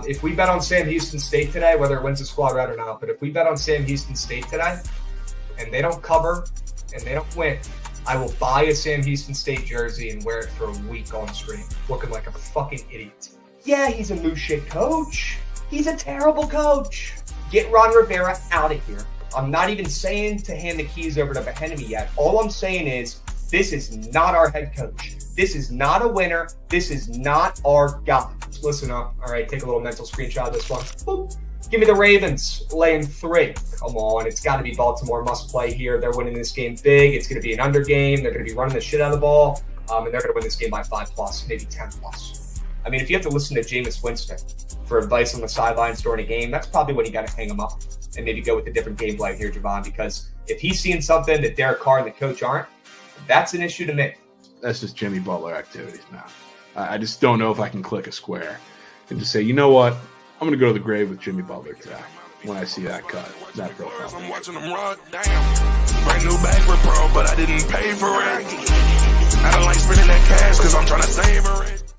If we bet on Sam Houston State today, whether it wins the squad route or not, but if we bet on Sam Houston State today and they don't cover and they don't win, I will buy a Sam Houston State jersey and wear it for a week on stream, looking like a fucking idiot. Yeah, he's a moose shit coach. He's a terrible coach. Get Ron Rivera out of here. I'm not even saying to hand the keys over to Bieniemy yet. All I'm saying is this is not our head coach. This is not a winner. This is not our guy. Listen up. All right, take a little mental screenshot of this one. Boop. Give me the Ravens laying 3. Come on, it's got to be Baltimore must play here. They're winning this game big. It's going to be an under game. They're going to be running the shit out of the ball, and they're going to win this game by 5+, maybe 10+. I mean, if you have to listen to Jameis Winston for advice on the sidelines during a game, that's probably when you got to hang him up and maybe go with a different game plan here, Javon, because if he's seeing something that Derek Carr and the coach aren't, that's an issue to me. That's just Jimmy Butler activities, man. I just don't know if I can click a square and just say, you know what? I'm going to go to the grave with Jimmy Butler today when I see that cut, that profile. I'm watching them rock, damn. Brand new bag with Pro, but I didn't pay for it. I don't like spending that cash because I'm trying to savor it.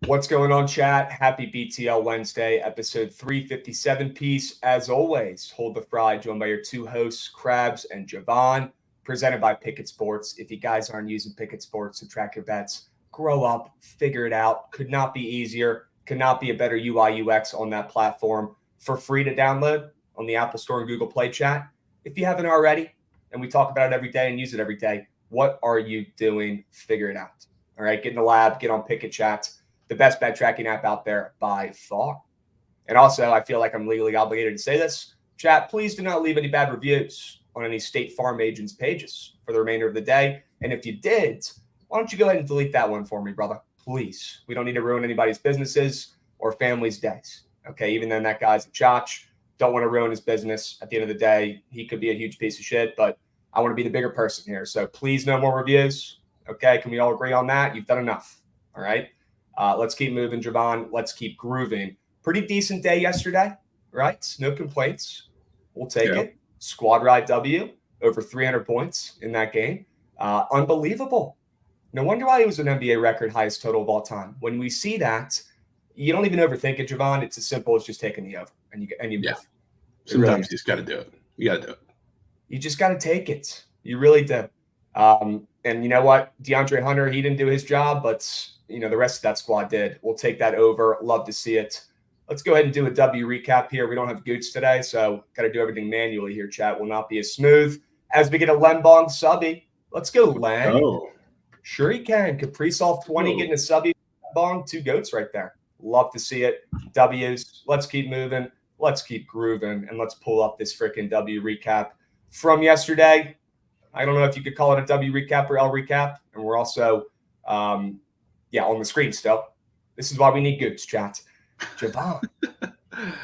What's going on, chat? Happy BTL Wednesday, episode 357 piece. As always, hold the fry, joined by your two hosts, Krabs and Javon, presented by Pickett Sports. If you guys aren't using Pickett Sports to track your bets, grow up, figure it out. Could not be easier. Could not be a better UI UX on that platform. For free to download on the Apple Store and Google Play, chat. If you haven't already, and we talk about it every day and use it every day, what are you doing? Figure it out. All right, get in the lab, get on Pickett Chat. The best bet tracking app out there by far. And also, I feel like I'm legally obligated to say this. Chat, please do not leave any bad reviews on any State Farm agents' pages for the remainder of the day. And if you did, why don't you go ahead and delete that one for me, brother? Please. We don't need to ruin anybody's businesses or family's days. Okay, even then that guy's a chotch. Don't want to ruin his business. At the end of the day, he could be a huge piece of shit, but I want to be the bigger person here. So please, no more reviews. Okay, can we all agree on that? You've done enough. All right. Let's keep moving, Javon. Let's keep grooving. Pretty decent day yesterday, right? No complaints. We'll take it. Squad ride W, over 300 points in that game. Unbelievable. No wonder why he was an NBA record highest total of all time. When we see that, you don't even overthink it, Javon. It's as simple as just taking the over, and you move. Sometimes you just got to do it. You got to do it. You just got to take it. You really do. And you know what? DeAndre Hunter, he didn't do his job, but the rest of that squad did. We'll take that over. Love to see it. Let's go ahead and do a W recap here. We don't have Goots today, so got to do everything manually here, chat. Will not be as smooth as we get a Len Bong subby. Let's go, Len. Oh. Sure he can. Kaprizov 20 getting a subby. Bong, 2 goats right there. Love to see it. W's. Let's keep moving. Let's keep grooving, and let's pull up this freaking W recap from yesterday. I don't know if you could call it a W recap or L recap, and we're also on the screen still. This is why we need Goots, chat. Javon,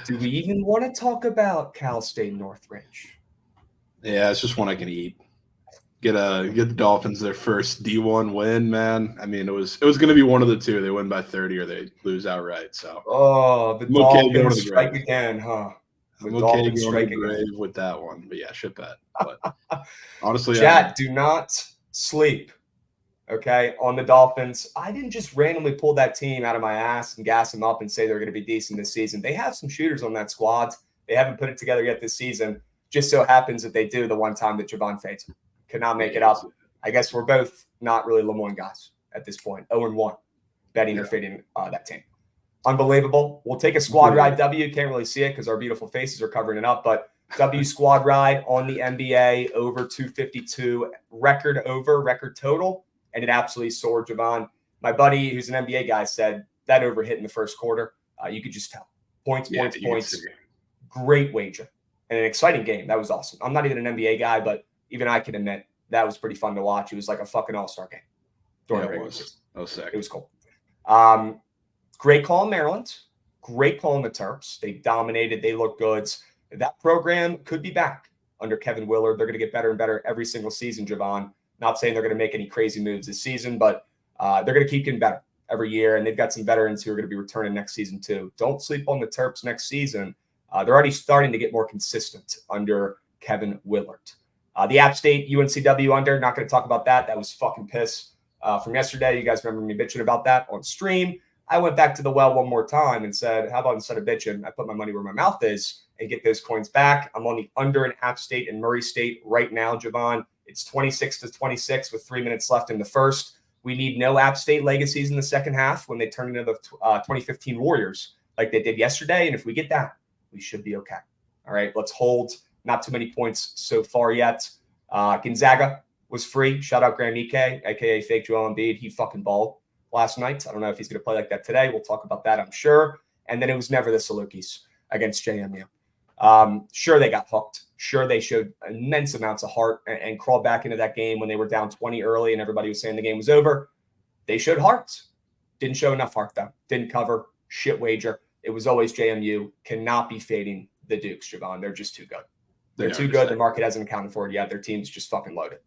do we even want to talk about Cal State Northridge? Yeah, it's just one I can eat. Get the Dolphins their first D1 win, man. I mean, it was going to be one of the two. They win by 30 or they lose outright. So the Dolphins strike again, huh? I'm okay going to the grave with that one. But yeah, shit bet. But honestly, chat, do not sleep. Okay, on the Dolphins. I didn't just randomly pull that team out of my ass and gas them up and say they're going to be decent this season. They have some shooters on that squad. They haven't put it together yet this season. Just so happens that they do the one time that Javon fades. Could not make it up. I guess we're both not really Lemoyne guys at this point. 0-1, betting or fading that team. Unbelievable. We'll take a squad ride W. Can't really see it because our beautiful faces are covering it up, but W squad ride on the NBA over 252 record total. And it absolutely soared, Javon. My buddy, who's an NBA guy, said that over hit in the first quarter. You could just tell. Points. Great wager. And an exciting game. That was awesome. I'm not even an NBA guy, but even I can admit that was pretty fun to watch. It was like a fucking all-star game during the regular season. Oh, sick. It was cool. Great call in Maryland. Great call in the Terps. They dominated. They looked good. That program could be back under Kevin Willard. They're going to get better and better every single season, Javon. Not saying they're going to make any crazy moves this season, but they're going to keep getting better every year. And they've got some veterans who are going to be returning next season too. Don't sleep on the Terps next season. They're already starting to get more consistent under Kevin Willard. The App State UNCW under, not going to talk about that. That was fucking piss from yesterday. You guys remember me bitching about that on stream. I went back to the well one more time and said, how about instead of bitching, I put my money where my mouth is and get those coins back. I'm on the under in App State and Murray State right now, Javon. It's 26-26 with 3 minutes left in the first. We need no App State legacies in the second half when they turn into the 2015 Warriors like they did yesterday. And if we get that, we should be okay. All right, let's hold. Not too many points so far yet. Gonzaga was free. Shout out Graham Ike, a.k.a. fake Joel Embiid. He fucking balled last night. I don't know if he's going to play like that today. We'll talk about that, I'm sure. And then it was never the Salukis against JMU. Sure, they got hooked. Sure, they showed immense amounts of heart and crawled back into that game when they were down 20 early and everybody was saying the game was over. They showed heart. Didn't show enough heart, though. Didn't cover. Shit wager. It was always JMU. Cannot be fading the Dukes, Javon. They're just too good. They're too good. The market hasn't accounted for it yet. Their team's just fucking loaded.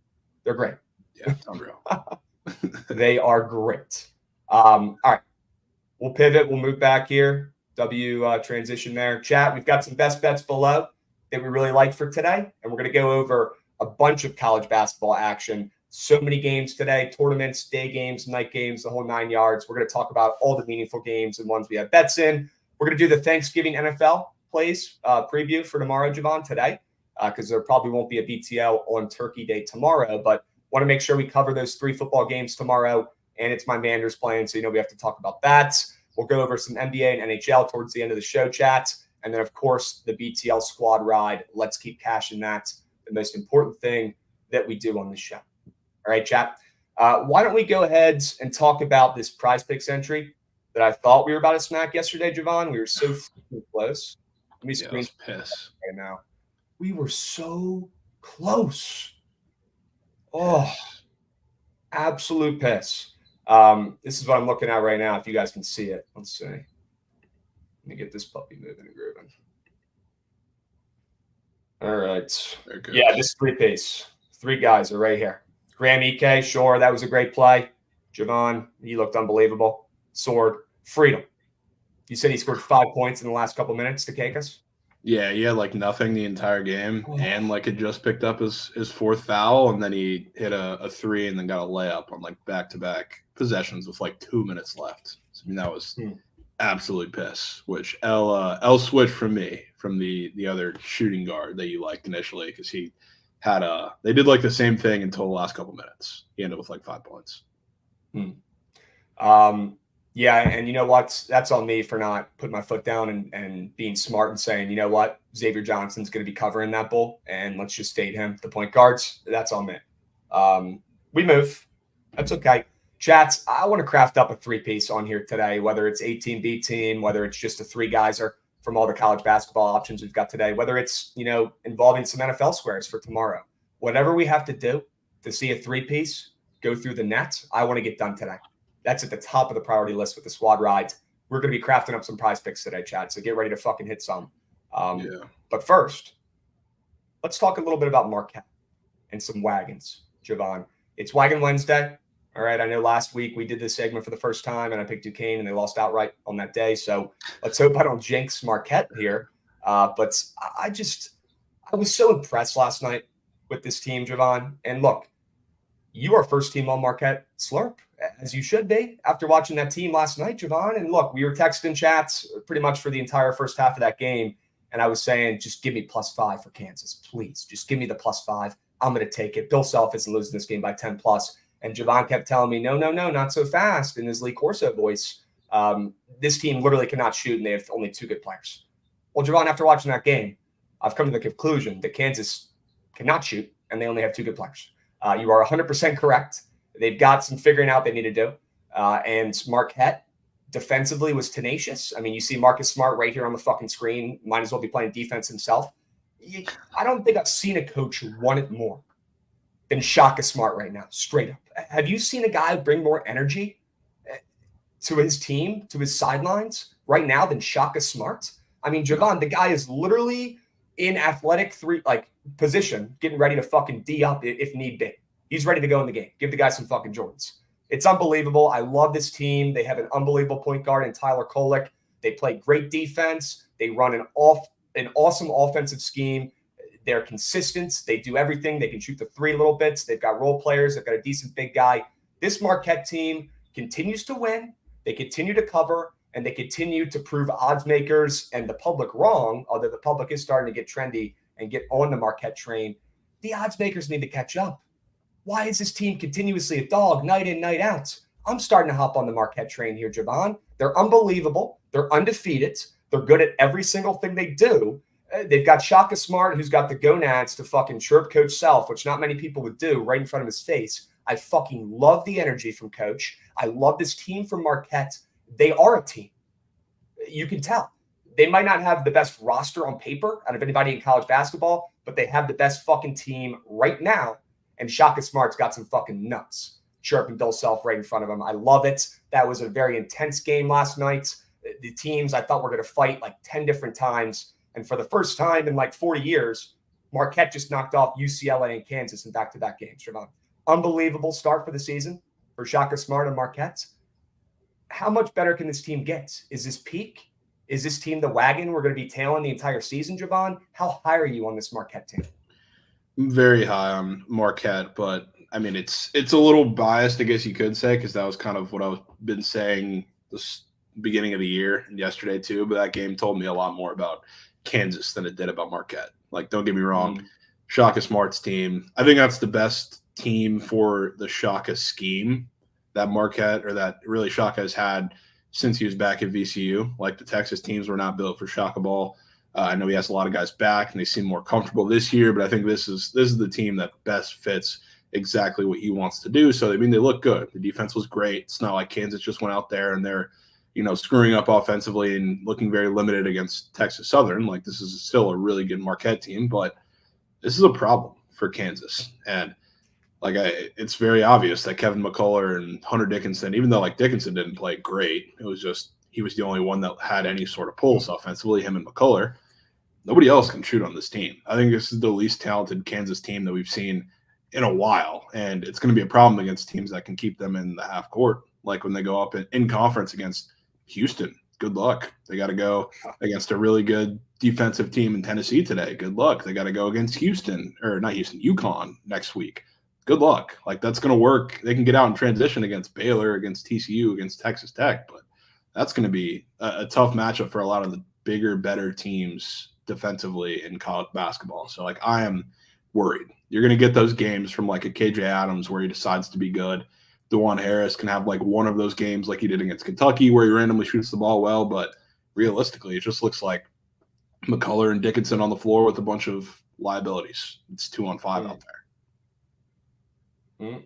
They're great. Yeah, unreal. They are great. All right. We'll pivot. We'll move back here. Transition there. Chat, we've got some best bets below that we really like for today. And we're going to go over a bunch of college basketball action. So many games today, tournaments, day games, night games, the whole 9 yards. We're going to talk about all the meaningful games and ones we have bets in. We're going to do the Thanksgiving NFL plays preview for tomorrow, Javon, today, because there probably won't be a BTL on Turkey Day tomorrow, but want to make sure we cover those 3 football games tomorrow, and it's my Manders playing, so we have to talk about that. We'll go over some NBA and NHL towards the end of the show, chat, and then, of course, the BTL squad ride. Let's keep cashing that, the most important thing that we do on this show. All right, chat. Why don't we go ahead and talk about this Prize Picks entry that I thought we were about to smack yesterday, Javon? We were so freaking close. Let me screen piss right now. We were so close. Oh, absolute piss. This is what I'm looking at right now. If you guys can see it, let's see. Let me get this puppy moving and grooving. All right. Yeah, this 3-piece. 3 guys are right here. Graham Ike, sure, that was a great play. Javon, he looked unbelievable. Sword, Freedom. You said he scored 5 points in the last couple minutes to cake us? Yeah, he had nothing the entire game, and had just picked up his 4th foul, and then he hit a 3 and then got a layup on back-to-back possessions with 2 minutes left. So, that was absolute piss, which L switched from me, from the other shooting guard that you liked initially, because he had they did the same thing until the last couple minutes. He ended with 5 points. Yeah, and you know what? That's on me for not putting my foot down and being smart and saying, you know what? Xavier Johnson's going to be covering that bull, and let's just state him. The point guards, that's on me. We move. That's okay. Chats, I want to craft up a 3-piece on here today, whether it's 18 B team, whether it's just a 3-guyser from all the college basketball options we've got today, whether it's, involving some NFL squares for tomorrow. Whatever we have to do to see a 3-piece go through the net, I want to get done today. That's at the top of the priority list with the squad rides. We're going to be crafting up some Prize Picks today, Chad. So get ready to fucking hit some. But first, let's talk a little bit about Marquette and some wagons, Javon. It's Wagon Wednesday. All right. I know last week we did this segment for the first time, and I picked Duquesne, and they lost outright on that day. So let's hope I don't jinx Marquette here. But I was so impressed last night with this team, Javon. And look, you are first team on Marquette Slurp, as you should be, after watching that team last night, Javon. And look, we were texting chats pretty much for the entire first half of that game. And I was saying, just give me +5 for Kansas, please. Just give me the +5. I'm going to take it. Bill Self isn't losing this game by 10+. And Javon kept telling me, no, not so fast, in his Lee Corso voice. This team literally cannot shoot, and they have only 2 good players. Well, Javon, after watching that game, I've come to the conclusion that Kansas cannot shoot, and they only have 2 good players. You are 100% correct. They've got some figuring out they need to do. And Marquette defensively was tenacious. I mean, you see Marcus Smart right here on the fucking screen. Might as well be playing defense himself. I don't think I've seen a coach want it more than Shaka Smart right now, straight up. Have you seen a guy bring more energy to his team, to his sidelines right now than Shaka Smart? I mean, Javon, the guy is literally in athletic position, getting ready to fucking D up if need be. He's ready to go in the game. Give the guy some fucking Jordans. It's unbelievable. I love this team. They have an unbelievable point guard in Tyler Kolek. They play great defense. They run an awesome offensive scheme. They're consistent. They do everything. They can shoot the 3 little bits. They've got role players. They've got a decent big guy. This Marquette team continues to win. They continue to cover, and they continue to prove odds makers and the public wrong, although the public is starting to get trendy and get on the Marquette train. The odds makers need to catch up. Why is this team continuously a dog night in, night out? I'm starting to hop on the Marquette train here, Javon. They're unbelievable. They're undefeated. They're good at every single thing they do. They've got Shaka Smart, who's got the gonads to fucking chirp Coach Self, which not many people would do, right in front of his face. I fucking love the energy from Coach. I love this team from Marquette. They are a team. You can tell. They might not have the best roster on paper out of anybody in college basketball, but they have the best fucking team right now. And Shaka Smart's got some fucking nuts chirping Bill Self right in front of him. I love it. That was a very intense game last night. The teams I thought were going to fight 10 different times. And for the first time in 40 years, Marquette just knocked off UCLA and Kansas in back-to-back games. Javon. Unbelievable start for the season for Shaka Smart and Marquette. How much better can this team get? Is this peak? Is this team the wagon we're going to be tailing the entire season, Javon? How high are you on this Marquette team? Very high on Marquette, but I mean, it's a little biased, I guess you could say, because that was kind of what I've been saying this beginning of the year and yesterday too. But that game told me a lot more about Kansas than it did about Marquette. Like, don't get me wrong, Shaka Smart's team, I think that's the best team for the Shaka scheme that Marquette or that really Shaka has had since he was back at VCU. Like, the Texas teams were not built for Shaka ball. I know he has a lot of guys back, and they seem more comfortable this year. But I think this is the team that best fits exactly what he wants to do. So I mean, they look good. The defense was great. It's not like Kansas just went out there and they're screwing up offensively and looking very limited against Texas Southern. Like, this is still a really good Marquette team, but this is a problem for Kansas. And like, it's very obvious that Kevin McCullough and Hunter Dickinson, even though like Dickinson didn't play great, it was just he was the only one that had any sort of pulse offensively, him and McCullough. Nobody else can shoot on this team. I think this is the least talented Kansas team that we've seen in a while, and it's going to be a problem against teams that can keep them in the half court. Like when they go up in conference against Houston, good luck. They got to go against a really good defensive team in Tennessee today. Good luck. They got to go against UConn next week. Good luck. Like, that's going to work. They can get out in transition against Baylor, against TCU, against Texas Tech, but that's going to be a tough matchup for a lot of the bigger, better teams defensively in college basketball. So, like, I am worried. You're going to get those games from, like, a KJ Adams where he decides to be good. DeJuan Harris can have, like, one of those games like he did against Kentucky where he randomly shoots the ball well, but realistically, it just looks like McCullough and Dickinson on the floor with a bunch of liabilities. It's 2-on-5 out there.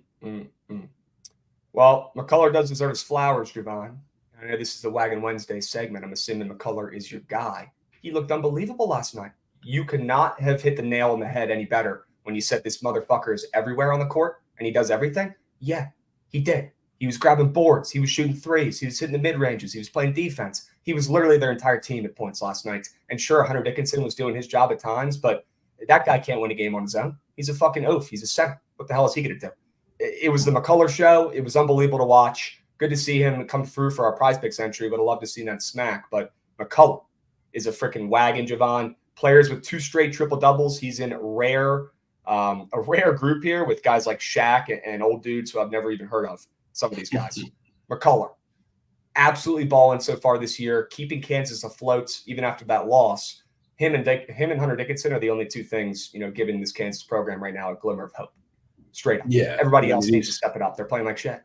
Well, McCullough does deserve his flowers, Javon. I know this is the Wagon Wednesday segment. I'm assuming McCullough is your guy. He looked unbelievable last night. You could not have hit the nail on the head any better when you said this motherfucker is everywhere on the court and he does everything. Yeah, he did. He was grabbing boards. He was shooting threes. He was hitting the mid-ranges. He was playing defense. He was literally their entire team at points last night. And sure, Hunter Dickinson was doing his job at times, but that guy can't win a game on his own. He's a fucking oaf. He's a center. What the hell is he going to do? It was the McCullough show. It was unbelievable to watch. Good to see him come through for our Prize Picks entry. Would have loved to see that smack. But McCullough is a freaking wagon, Javon. Players with 2 straight triple-doubles. He's in a rare group here with guys like Shaq and old dudes who I've never even heard of. Some of these guys. McCullough, absolutely balling so far this year, keeping Kansas afloat even after that loss. Him and Hunter Dickinson are the only 2 things, giving this Kansas program right now a glimmer of hope. Straight up. Yeah. Everybody else needs to step it up. They're playing like shit.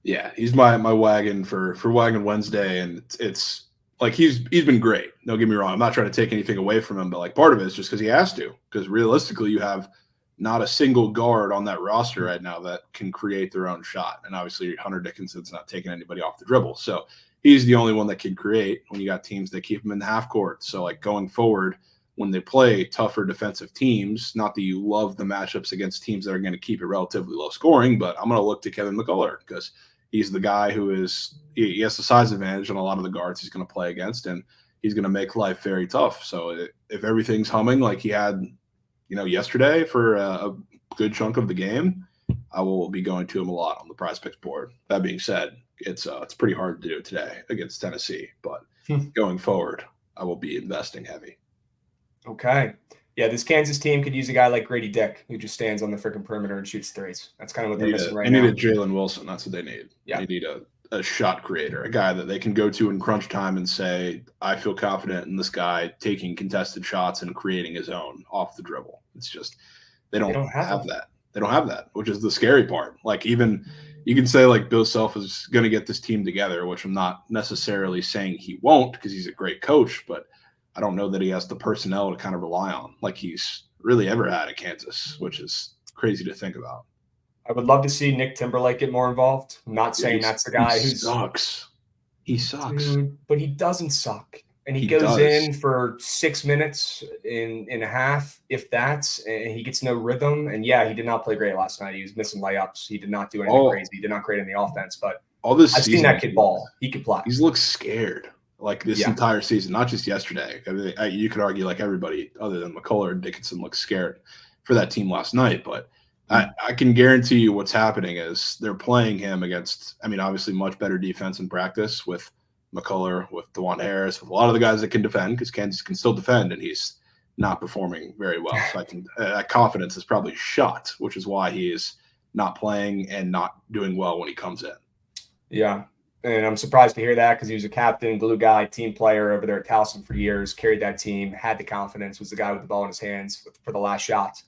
Yeah, he's my wagon for Wagon Wednesday, and it's like he's been great. Don't get me wrong. I'm not trying to take anything away from him, but like part of it is just because he has to. Because realistically, you have not a single guard on that roster right now that can create their own shot. And obviously Hunter Dickinson's not taking anybody off the dribble. So he's the only one that can create when you got teams that keep him in the half court. So like going forward, when they play tougher defensive teams, not that you love the matchups against teams that are going to keep it relatively low scoring, but I'm going to look to Kevin McCullough because he's the guy who he has the size advantage on a lot of the guards he's going to play against, and he's going to make life very tough. So if everything's humming like he had yesterday for a good chunk of the game, I will be going to him a lot on the Prize Picks board. That being said, it's pretty hard to do today against Tennessee, but going forward, I will be investing heavy. Okay. Yeah, this Kansas team could use a guy like Grady Dick who just stands on the freaking perimeter and shoots threes. That's kind of what they're missing right now. They need a Jalen Wilson. That's what they need. Yeah. They need a shot creator, a guy that they can go to in crunch time and say, I feel confident in this guy taking contested shots and creating his own off the dribble. It's just they don't have that. They don't have that, which is the scary part. Like, even you can say like Bill Self is going to get this team together, which I'm not necessarily saying he won't because he's a great coach, but I don't know that he has the personnel to kind of rely on like he's really ever had at Kansas, which is crazy to think about. I would love to see Nick Timberlake get more involved. I'm not saying that's the guy who sucks. He sucks. Dude, but he doesn't suck. And he goes in for 6 minutes in a half, if that's, and he gets no rhythm. And yeah, he did not play great last night. He was missing layups. He did not do anything crazy. He did not create any offense. But I've seen that kid ball. He could play. He's looked scared like this entire season, not just yesterday. I mean, you could argue like everybody other than McCullough and Dickinson looked scared for that team last night. But I can guarantee you what's happening is they're playing him against, obviously much better defense in practice with McCullough, with DeJuan Harris, with a lot of the guys that can defend because Kansas can still defend, and he's not performing very well. So that confidence is probably shot, which is why he is not playing and not doing well when he comes in. Yeah. And I'm surprised to hear that because he was a captain, glue guy, team player over there at Towson for years, carried that team, had the confidence, was the guy with the ball in his hands for the last shot.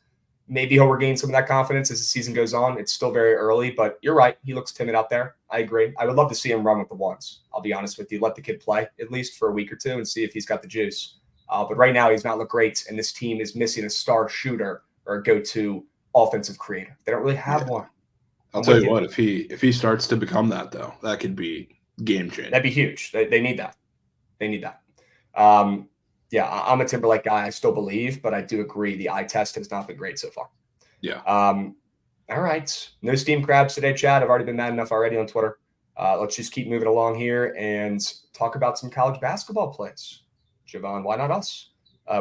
Maybe he'll regain some of that confidence as the season goes on. It's still very early, but you're right. He looks timid out there. I agree. I would love to see him run with the ones. I'll be honest with you. Let the kid play at least for a week or two and see if he's got the juice. But right now, he's not looked great, and this team is missing a star shooter or a go-to offensive creator. They don't really have one. I'll tell you what, if he starts to become that, though, that could be game changing. That'd be huge. They need that. They need that. Yeah, I'm a Timberlake guy. I still believe, but I do agree the eye test has not been great so far. Yeah. All right. No steam crabs today, Chad. I've already been mad enough already on Twitter. Let's just keep moving along here and talk about some college basketball plays. Javon, why not us?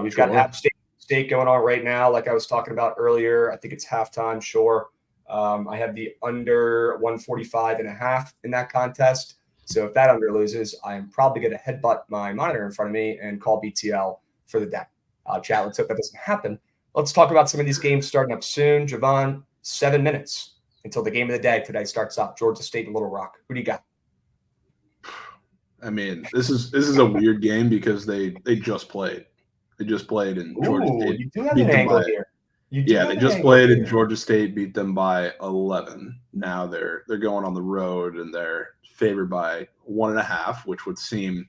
We've got App State going on right now, like I was talking about earlier. I think it's halftime, sure. I have the under 145.5 in that contest. So if that under loses, I am probably going to headbutt my monitor in front of me and call BTL for the day. Chat, let's hope that doesn't happen. Let's talk about some of these games starting up soon. Javon, 7 minutes until the game of the day today starts up. Georgia State and Little Rock. Who do you got? I mean, this is a weird game because they just played. They just played and Georgia State you do have an angle here. They just played and Georgia State beat them by 11. Now they're going on the road and they're favored by 1.5, which would seem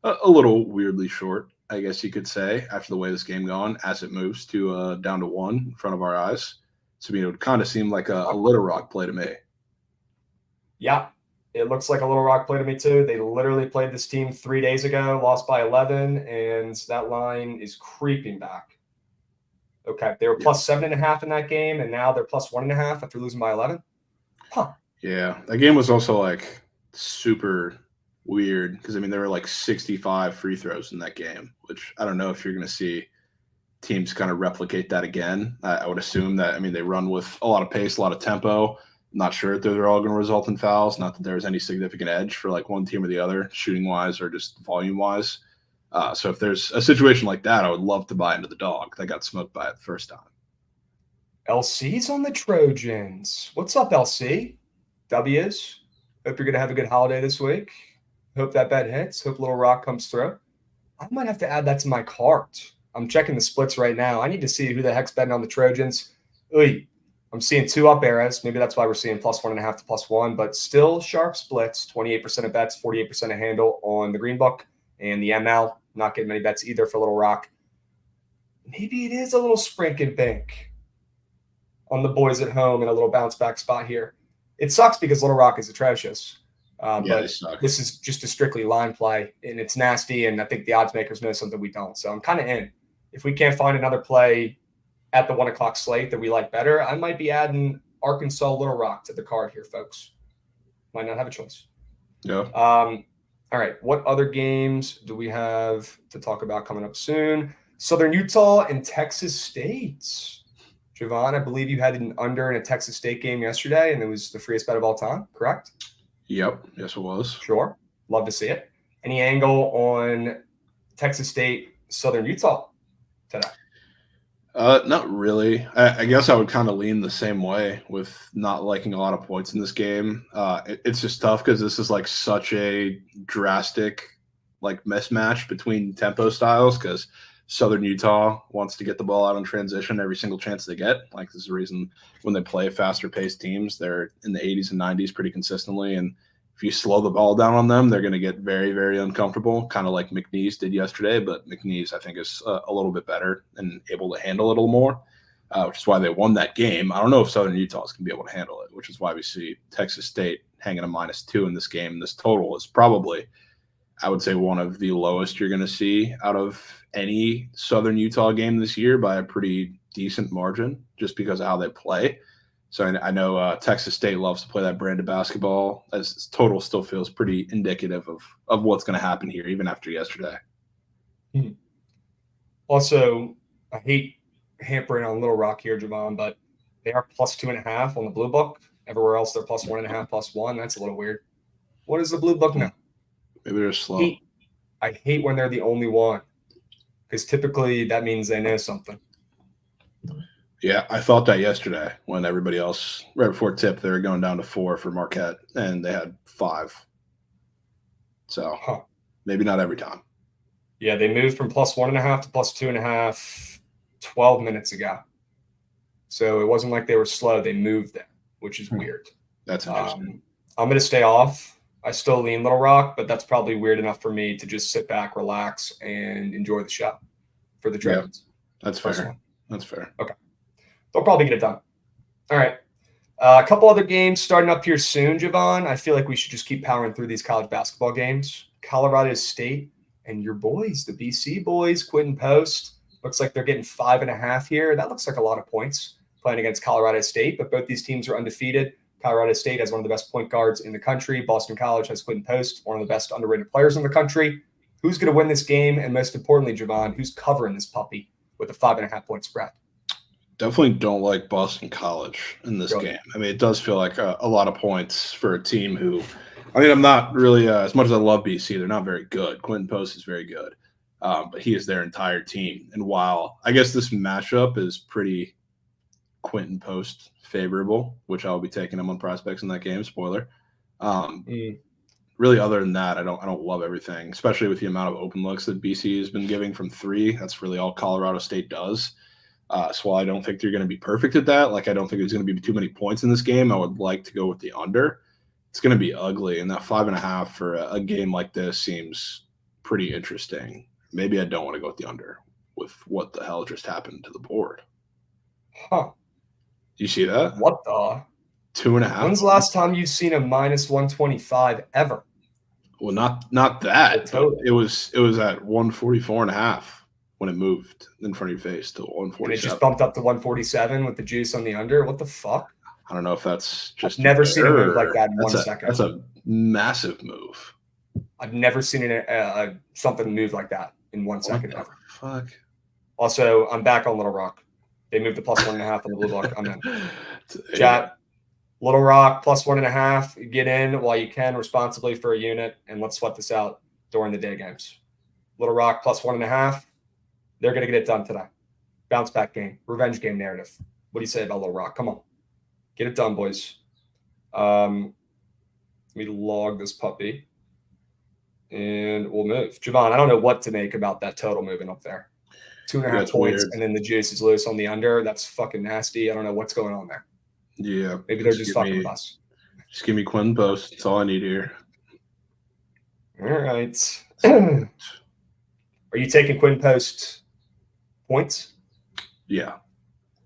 a little weirdly short, I guess you could say, after the way this game gone as it moves to down to 1 in front of our eyes. So it would kind of seem like a Little Rock play to me. Yeah, it looks like a Little Rock play to me too. They literally played this team 3 days ago, lost by 11, and that line is creeping back. Okay, they were plus 7.5 in that game, and now they're plus 1.5 after losing by 11. Huh. Yeah, that game was also like super weird because there were like 65 free throws in that game, which I don't know if you're going to see teams kind of replicate that again. I would assume that they run with a lot of pace, a lot of tempo. I'm not sure if they're all going to result in fouls. Not that there's any significant edge for like one team or the other, shooting wise or just volume wise. So if there's a situation like that, I would love to buy into the dog. They got smoked by it the first time. LC's on the Trojans. What's up, LC? W's. Hope you're going to have a good holiday this week. Hope that bet hits. Hope Little Rock comes through. I might have to add that to my cart. I'm checking the splits right now. I need to see who the heck's betting on the Trojans. I'm seeing 2 up arrows. Maybe that's why we're seeing plus 1.5 to plus 1, but still sharp splits. 28% of bets, 48% of handle on the Green Book and the ML. Not getting many bets either for Little Rock. Maybe it is a little sprink and bink on the boys at home in a little bounce back spot here. It sucks because Little Rock is atrocious. But this is just a strictly line play, and it's nasty, and I think the odds makers know something we don't. So I'm kind of in. If we can't find another play at the 1 o'clock slate that we like better, I might be adding Arkansas Little Rock to the card here, folks. Might not have a choice. Yeah. All right. What other games do we have to talk about coming up soon? Southern Utah and Texas State. Javon, I believe you had an under in a Texas State game yesterday, and it was the freest bet of all time, correct? Yep. Yes, it was. Sure. Love to see it. Any angle on Texas State, Southern Utah today? Not really. I guess I would kind of lean the same way with not liking a lot of points in this game. It's just tough because this is like such a drastic like mismatch between tempo styles because Southern Utah wants to get the ball out in transition every single chance they get. Like this is the reason when they play faster paced teams, they're in the 80s and 90s pretty consistently. And if you slow the ball down on them, they're going to get very, very uncomfortable, kind of like McNeese did yesterday. But McNeese, I think, is a little bit better and able to handle it a little more, which is why they won that game. I don't know if Southern Utah is going to be able to handle it, which is why we see Texas State hanging a -2 in this game. This total is probably, I would say, one of the lowest you're going to see out of any Southern Utah game this year by a pretty decent margin just because of how they play. So I know Texas State loves to play that brand of basketball. As total still feels pretty indicative of what's going to happen here, even after yesterday. Also, I hate hampering on Little Rock here, Javon, but they are plus 2.5 on the Blue Book. Everywhere else, they're plus 1.5, plus 1. That's a little weird. What is the Blue Book now? Maybe they're slow. I hate when they're the only one because typically that means they know something. Yeah, I thought that yesterday when everybody else, right before tip, they were going down to 4 for Marquette, and they had 5. So Huh. maybe not every time. Yeah, they moved from +1.5 to +2.5 12 minutes ago. So it wasn't like they were slow. They moved there, which is weird. That's interesting. I'm going to stay off. I still lean Little Rock, but that's probably weird enough for me to just sit back, relax, and enjoy the show for the Trojans. That's First fair. one. That's fair. They'll probably get it done. All right. A couple other games starting up here soon, Javon. I feel like we should just keep powering through these college basketball games. Colorado State and your boys, the BC boys, Quinton Post. Looks like they're getting 5.5 here. That looks like a lot of points playing against Colorado State, but both these teams are undefeated. Colorado State has one of the best point guards in the country. Boston College has Quinton Post, one of the best underrated players in the country. Who's going to win this game? And most importantly, Javon, who's covering this puppy with a 5.5 point spread? Definitely don't like Boston College in this game. I mean, it does feel like a lot of points for a team who, I mean, I'm not really, as much as I love BC, they're not very good. Quinton Post is very good, but he is their entire team. And while I guess this matchup is pretty Quinton Post favorable, which I'll be taking him on prospects in that game, spoiler. Really, other than that, I don't love everything, especially with the amount of open looks that BC has been giving from 3. That's really all Colorado State does. So while I don't think they're going to be perfect at that, like I don't think there's going to be too many points in this game, I would like to go with the under. It's going to be ugly, and that 5.5 for a game like this seems pretty interesting. Maybe I don't want to go with the under with what the hell just happened to the board. Huh. Do you see that? What the? 2.5. When's the last time you've seen a -125 ever? Well, not that. Totally. It was at 144.5 when it moved in front of your face to 147. And it just bumped up to 147 with the juice on the under. What the fuck? I don't know if that's just I've never seen a move like that in 1 second. That's a massive move. I've never seen something move like that in 1 second ever. Fuck. Also, I'm back on Little Rock. They moved to +1.5 on the blue block. I'm in. Chat. Little Rock +1.5. Get in while you can responsibly for a unit, and let's sweat this out during the day games. Little Rock +1.5. They're going to get it done today. Bounce back game. Revenge game narrative. What do you say about Little Rock? Come on. Get it done, boys. Let me log this puppy. And we'll move. Javon, I don't know what to make about that total moving up there. 2.5 points, weird. and then the juice is loose on the under. That's fucking nasty. I don't know what's going on there. Yeah. Maybe they're just fucking with us. Just give me Quinton Post. That's all I need here. All right. Are you taking Quinton Post points? Yeah.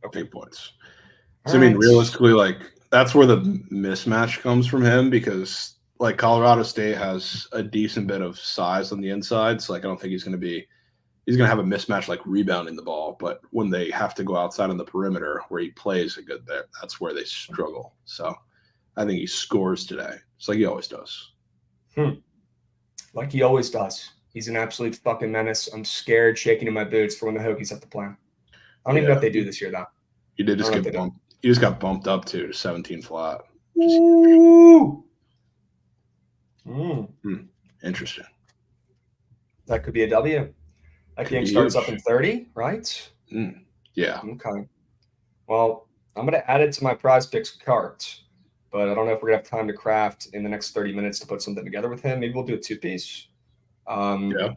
Okay. Big points. So, I mean, realistically, like, that's where the mismatch comes from him because, like, Colorado State has a decent bit of size on the inside. So, like, I don't think he's going to have a mismatch, like, rebounding the ball. But when they have to go outside on the perimeter where he plays a good there, that's where they struggle. So, I think he scores today. It's like he always does. Like he always does. He's an absolute fucking menace. I'm scared, shaking in my boots for when the Hokies have to play him. I don't even know if they do this year, though. You did just get bumped. You just got bumped up to 17 flat. Ooh. Interesting. That could be a W. That game starts up in 30, right? Yeah. Okay. Well, I'm going to add it to my prize picks cards, but I don't know if we're going to have time to craft in the next 30 minutes to put something together with him. Maybe we'll do a 2-piece. Yeah.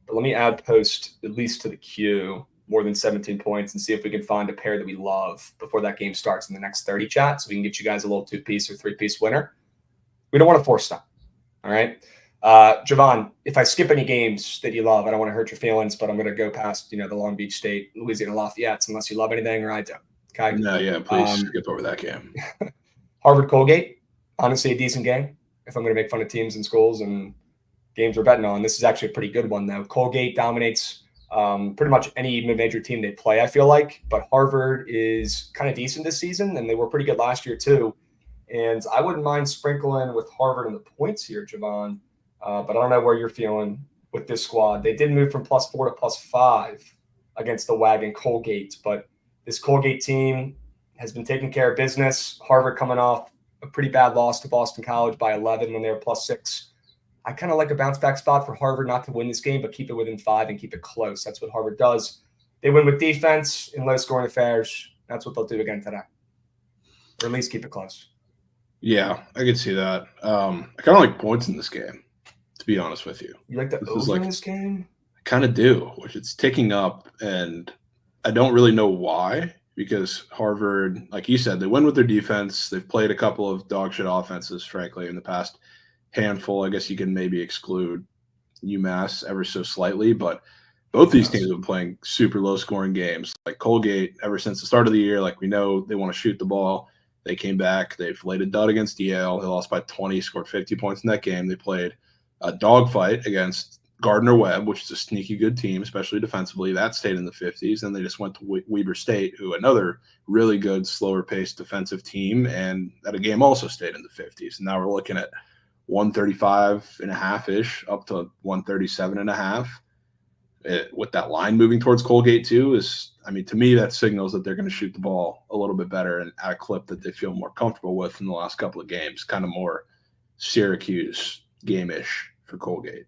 But let me add Post at least to the queue, more than 17 points, and see if we can find a pair that we love before that game starts in the next 30 chat so we can get you guys a little 2-piece or 3-piece winner. We don't want to force that. All right. Javon, if I skip any games that you love, I don't want to hurt your feelings, but I'm going to go past, the Long Beach State, Louisiana Lafayette, unless you love anything or I do. Okay. No, yeah, please skip over that game. Harvard Colgate, honestly, a decent game. If I'm going to make fun of teams and schools and games we're betting on, this is actually a pretty good one, though. Colgate dominates pretty much any mid-major team they play, I feel like. But Harvard is kind of decent this season, and they were pretty good last year, too. And I wouldn't mind sprinkling with Harvard in the points here, Javon. But I don't know where you're feeling with this squad. They did move from +4 to +5 against the wagon Colgate, but this Colgate team has been taking care of business. Harvard coming off a pretty bad loss to Boston College by 11 when they were +6. I kind of like a bounce back spot for Harvard not to win this game, but keep it within 5 and keep it close. That's what Harvard does. They win with defense in low scoring affairs. That's what they'll do again today, or at least keep it close. Yeah, I could see that. I kind of like points in this game, to be honest with you. You like the This is over like- in this game? I kind of do, which it's ticking up, and I don't really know why, because Harvard, like you said, they win with their defense. They've played a couple of dog shit offenses, frankly, in the past handful. I guess you can maybe exclude UMass ever so slightly, but both these teams have been playing super low scoring games. Like Colgate, ever since the start of the year, like we know they want to shoot the ball. They came back. They've laid a dud against Yale. They lost by 20, scored 50 points in that game. They played a dogfight against Gardner-Webb, which is a sneaky good team, especially defensively. That stayed in the 50s. And they just went to Weber State, who another really good, slower-paced defensive team. And that game also stayed in the 50s. And now we're looking at 135.5-ish up to 137.5. With that line moving towards Colgate too to me, that signals that they're going to shoot the ball a little bit better and at a clip that they feel more comfortable with in the last couple of games, kind of more Syracuse game-ish for Colgate.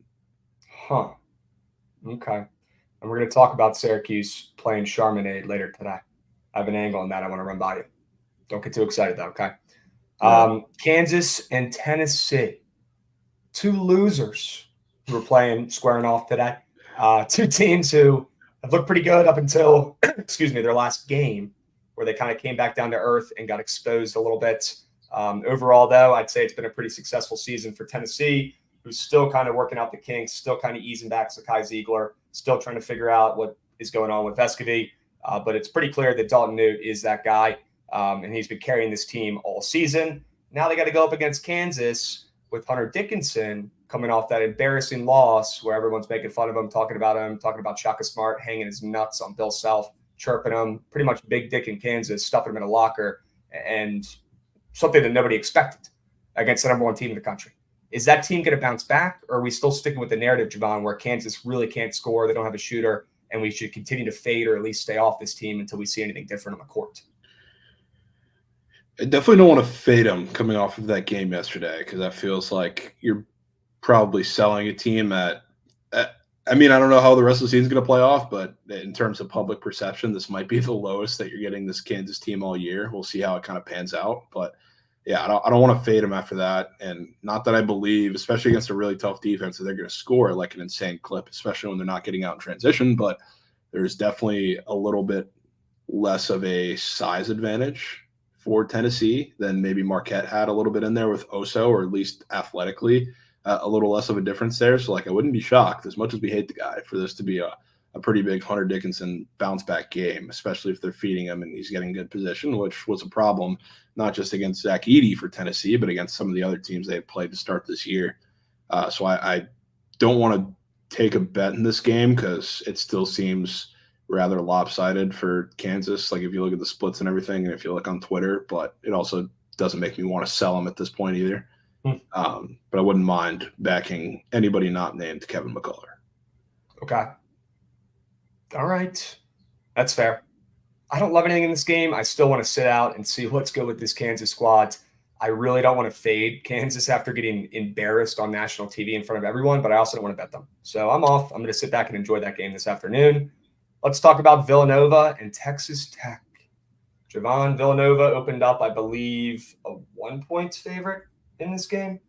Huh. Okay. And we're going to talk about Syracuse playing Charminade later today. I have an angle on that I want to run by you. Don't get too excited though, okay? Yeah. Kansas and Tennessee, two losers who were playing, squaring off today. Two teams who have looked pretty good up until, their last game, where they kind of came back down to earth and got exposed a little bit. Overall, though, I'd say it's been a pretty successful season for Tennessee, who's still kind of working out the kinks, still kind of easing back Sakai Ziegler, still trying to figure out what is going on with Vescovy. But it's pretty clear that Dalton Newt is that guy, and he's been carrying this team all season. Now they got to go up against Kansas with Hunter Dickinson coming off that embarrassing loss where everyone's making fun of him, talking about Shaka Smart hanging his nuts on Bill Self, chirping him, pretty much big dick in Kansas, stuffing him in a locker, and something that nobody expected against the number one team in the country. Is that team going to bounce back, or are we still sticking with the narrative, Javon, where Kansas really can't score, they don't have a shooter, and we should continue to fade or at least stay off this team until we see anything different on the court? I definitely don't want to fade them coming off of that game yesterday, because that feels like you're probably selling a team at I don't know how the rest of the season's going to play off, but in terms of public perception, this might be the lowest that you're getting this Kansas team all year. We'll see how it kind of pans out. But yeah, I don't want to fade them after that. And not that I believe, especially against a really tough defense, that they're going to score like an insane clip, especially when they're not getting out in transition. But there's definitely a little bit less of a size advantage for Tennessee than maybe Marquette had a little bit in there with Oso, or at least athletically. A little less of a difference there. So, I wouldn't be shocked, as much as we hate the guy, for this to be a pretty big Hunter Dickinson bounce-back game, especially if they're feeding him and he's getting good position, which was a problem, not just against Zach Edey for Tennessee, but against some of the other teams they had played to start this year. So I don't want to take a bet in this game, because it still seems rather lopsided for Kansas, if you look at the splits and everything, and if you look on Twitter, but it also doesn't make me want to sell them at this point either. But I wouldn't mind backing anybody not named Kevin McCullough. Okay. All right. That's fair. I don't love anything in this game. I still want to sit out and see what's good with this Kansas squad. I really don't want to fade Kansas after getting embarrassed on national TV in front of everyone, but I also don't want to bet them. So I'm off. I'm going to sit back and enjoy that game this afternoon. Let's talk about Villanova and Texas Tech. Javon, Villanova opened up, I believe, a 1-point favorite in this game,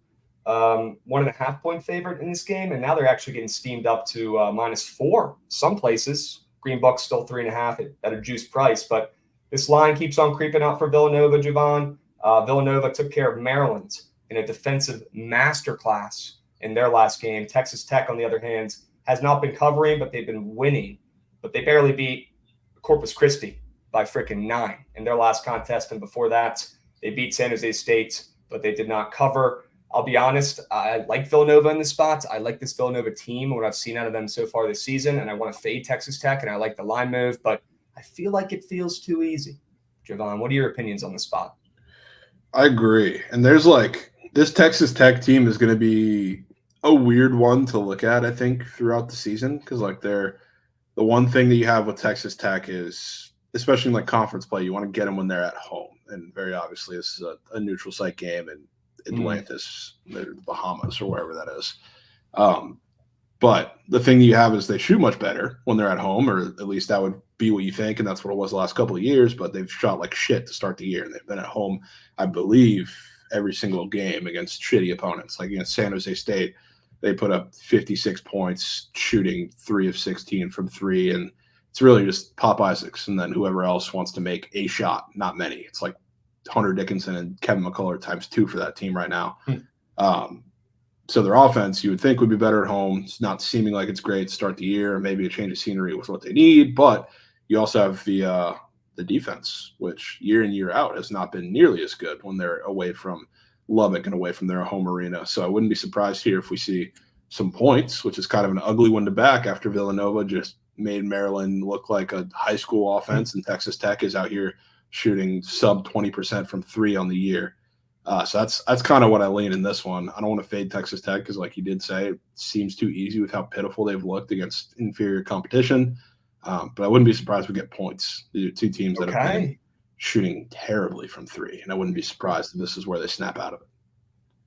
1.5-point favorite in this game, and now they're actually getting steamed up to -4 some places. Green Buck's still 3.5 at a juice price, but this line keeps on creeping up for Villanova, Javon. Villanova took care of Maryland in a defensive masterclass in their last game. Texas Tech, on the other hand, has not been covering, but they've been winning. But they barely beat Corpus Christi by freaking 9 in their last contest, and before that, they beat San Jose State, but they did not cover. I'll be honest, I like Villanova in this spot. I like this Villanova team, what I've seen out of them so far this season, and I want to fade Texas Tech, and I like the line move, but I feel like it feels too easy. Javon, what are your opinions on the spot? I agree. And there's this Texas Tech team is going to be a weird one to look at, I think, throughout the season, because they're the one thing that you have with Texas Tech is, especially in conference play, you want to get them when they're at home. And very obviously, this is a neutral site game in Atlantis, the Bahamas, or wherever that is. But the thing that you have is they shoot much better when they're at home, or at least that would be what you think, and that's what it was the last couple of years. But they've shot like shit to start the year, and they've been at home, I believe, every single game against shitty opponents. Like against San Jose State, they put up 56 points, shooting 3 of 16 from 3, and it's really just Pop Isaacs and then whoever else wants to make a shot. Not many. It's like Hunter Dickinson and Kevin McCullough times 2 for that team right now. So their offense, you would think, would be better at home. It's not seeming like it's great to start the year. Maybe a change of scenery was what they need, but you also have the defense, which year in, year out has not been nearly as good when they're away from Lubbock and away from their home arena. So I wouldn't be surprised here if we see some points, which is kind of an ugly one to back after Villanova just made Maryland look like a high school offense, and Texas Tech is out here shooting sub 20% from 3 on the year. So that's kind of what I lean in this one. I don't want to fade Texas Tech because, like you did say, it seems too easy with how pitiful they've looked against inferior competition. But I wouldn't be surprised if we get points. These are 2 teams that have been shooting terribly from 3, and I wouldn't be surprised if this is where they snap out of it.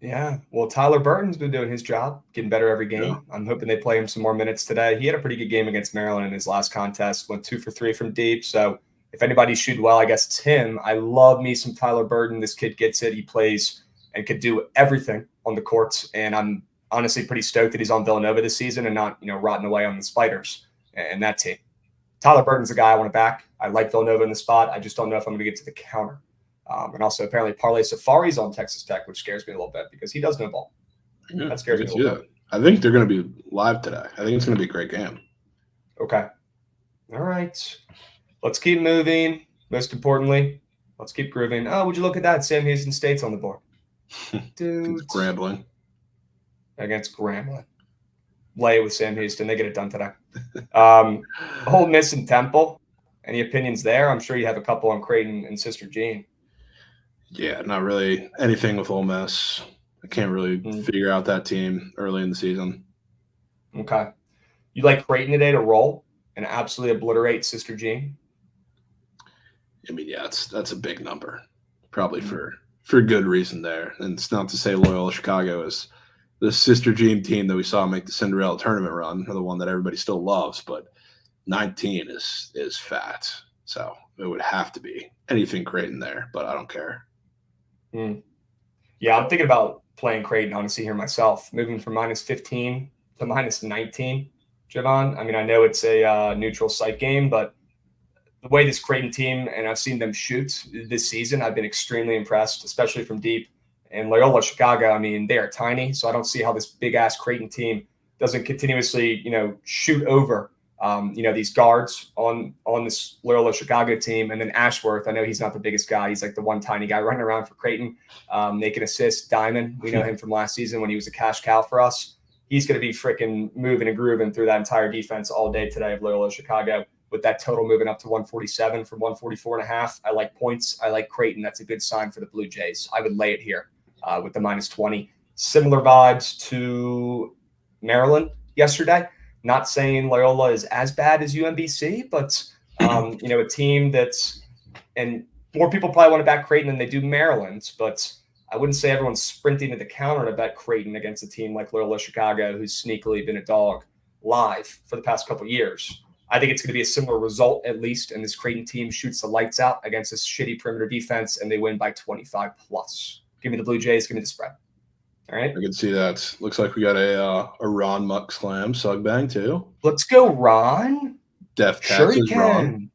Yeah, well, Tyler Burton's been doing his job, getting better every game. Yeah. I'm hoping they play him some more minutes today. He had a pretty good game against Maryland in his last contest, went 2 for 3 from deep. So if anybody's shooting well, I guess it's him. I love me some Tyler Burton. This kid gets it. He plays and could do everything on the courts. And I'm honestly pretty stoked that he's on Villanova this season and not, rotting away on the Spiders and that team. Tyler Burton's the guy I want to back. I like Villanova in the spot. I just don't know if I'm going to get to the counter. And also apparently Parlay Safari's on Texas Tech, which scares me a little bit because he does know ball. Yeah, that scares me a little bit. I think they're going to be live today. I think it's going to be a great game. Okay. All right. Let's keep moving. Most importantly, let's keep grooving. Oh, would you look at that? Sam Houston State's on the board. Dude. Grambling. Against Grambling. Lay it with Sam Houston. They get it done today. Ole Miss and Temple. Any opinions there? I'm sure you have a couple on Creighton and Sister Jean. Yeah, not really anything with Ole Miss. I can't really figure out that team early in the season. Okay. You like Creighton today to roll and absolutely obliterate Sister Jean? I mean, yeah, that's a big number, probably for good reason there. And it's not to say Loyola Chicago is the Sister Jean team that we saw make the Cinderella tournament run, or the one that everybody still loves, but 19 is fat. So it would have to be anything Creighton there, but I don't care. Yeah, I'm thinking about playing Creighton, honestly, here myself, moving from -15 to -19, Javon. I mean, I know it's a neutral site game, but the way this Creighton team, and I've seen them shoot this season, I've been extremely impressed, especially from deep. And Loyola Chicago, I mean, they are tiny, so I don't see how this big-ass Creighton team doesn't continuously, shoot over, these guards on this Loyola Chicago team. And then Ashworth, I know he's not the biggest guy. He's like the one tiny guy running around for Creighton, making assists. Diamond, we know him from last season when he was a cash cow for us. He's going to be freaking moving and grooving through that entire defense all day today of Loyola Chicago, with that total moving up to 147 from 144.5. I like points. I like Creighton. That's a good sign for the Blue Jays. I would lay it here with the -20. Similar vibes to Maryland yesterday. Not saying Loyola is as bad as UMBC, but a team that's, and more people probably want to back Creighton than they do Maryland, but I wouldn't say everyone's sprinting to the counter to bet Creighton against a team like Loyola Chicago, who's sneakily been a dog live for the past couple of years. I think it's going to be a similar result, at least, and this Creighton team shoots the lights out against this shitty perimeter defense, and they win by 25 plus. Give me the Blue Jays. Give me the spread. All right. I can see that. Looks like we got a Ron Muck Slam Sug Bang too. Let's go, Ron. Def Sure you Taxes, can. Ron.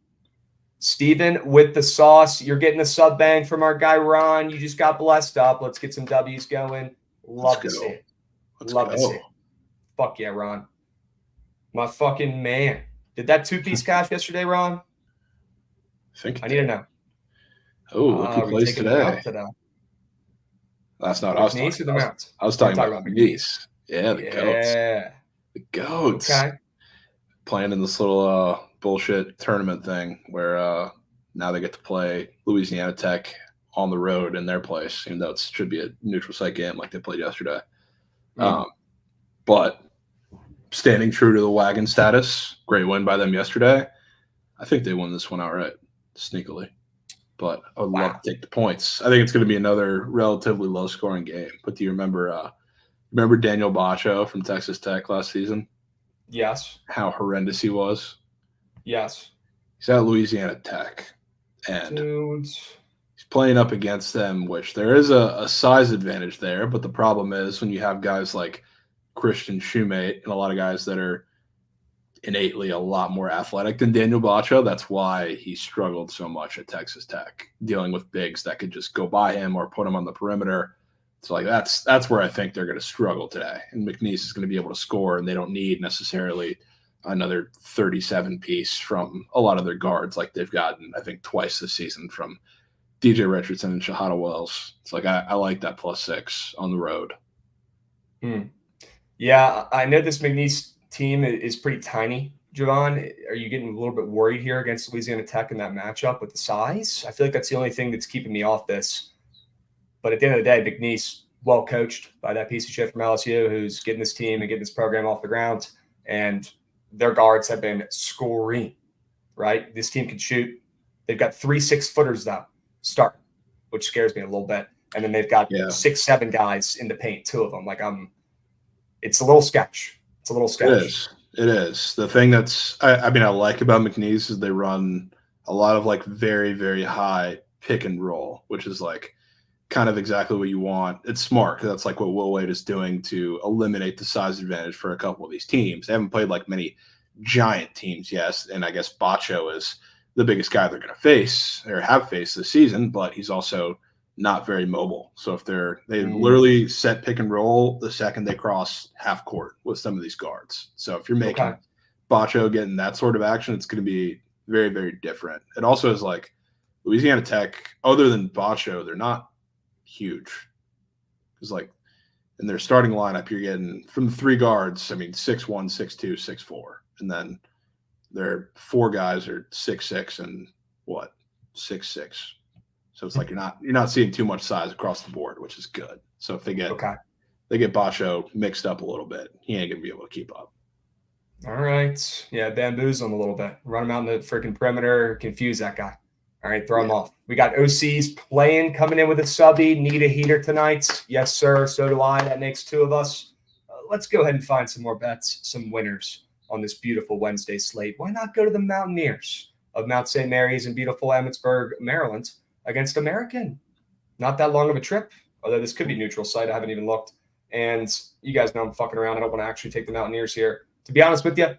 Steven with the sauce. You're getting the sub bang from our guy, Ron. You just got blessed up. Let's get some W's going. Love to see it. Love to see it. Fuck yeah, Ron. My fucking man. Did that 2-piece cash yesterday, Ron? I need to know. Oh, look who plays today. That's not us. I was talking about McNeese. Yeah, the Goats. Yeah. The Goats. Okay. Playing in this little bullshit tournament thing where now they get to play Louisiana Tech on the road in their place, even though it should be a neutral site game like they played yesterday. But standing true to the wagon status, great win by them yesterday. I think they won this one outright, sneakily. But I would love to take the points. I think it's going to be another relatively low-scoring game. But do you remember Daniel Bacho from Texas Tech last season? Yes. how horrendous he was? Yes. He's at Louisiana Tech, and Dude. he's playing up against them, which there is a size advantage there. But the problem is when you have guys like Christian Shoemate and a lot of guys that are innately a lot more athletic than Daniel Bacho. That's why he struggled so much at Texas Tech, dealing with bigs that could just go by him or put him on the perimeter. So like that's where I think they're going to struggle today. And McNeese is going to be able to score, and they don't need necessarily another 37 piece from a lot of their guards like they've gotten, I think, twice this season from DJ Richardson and Shahada Wells. It's like I like that +6 on the road. Yeah, I know this McNeese team is pretty tiny. Javon, are you getting a little bit worried here against Louisiana Tech in that matchup with the size? I feel like that's the only thing that's keeping me off this. But at the end of the day, McNeese, well coached by that piece of shit from LSU who's getting this team and getting this program off the ground. And their guards have been scoring, right? This team can shoot. They've got 3 6-footers, though, start, which scares me a little bit. And then they've got 6, 7 guys in the paint, 2 of them. Like, it's a little sketch. It's a little sketch. It is. The thing that's I mean I like about McNeese is they run a lot of like very, very high pick and roll, which is like kind of exactly what you want. It's smart because that's like what Will Wade is doing to eliminate the size advantage for a couple of these teams. They haven't played like many giant teams, yes, and I guess Bacho is the biggest guy they're going to face or have faced this season, but he's also not very mobile. So if they literally set pick and roll the second they cross half court with some of these guards. So if you're making Bacho getting that sort of action, it's going to be very, very different. It also is like Louisiana Tech, other than Bacho, they're not huge. Because like in their starting lineup, you're getting from the 3 guards, I mean 6'1", 6'2", 6'4", and then their 4 guys are 6'6" and 6'6". So it's like you're not seeing too much size across the board, which is good. So if they get Bacho mixed up a little bit, he ain't gonna be able to keep up. All right. Yeah, bamboozle him a little bit. Run him out in the freaking perimeter, confuse that guy. All right, throw him off. We got OCs playing, coming in with a subby. Need a heater tonight. Yes, sir. So do I. That makes 2 of us. Let's go ahead and find some more bets, some winners on this beautiful Wednesday slate. Why not go to the Mountaineers of Mount St. Mary's in beautiful Emmitsburg, Maryland, against American? Not that long of a trip, although this could be neutral site. I haven't even looked. And you guys know I'm fucking around. I don't want to actually take the Mountaineers here. To be honest with you,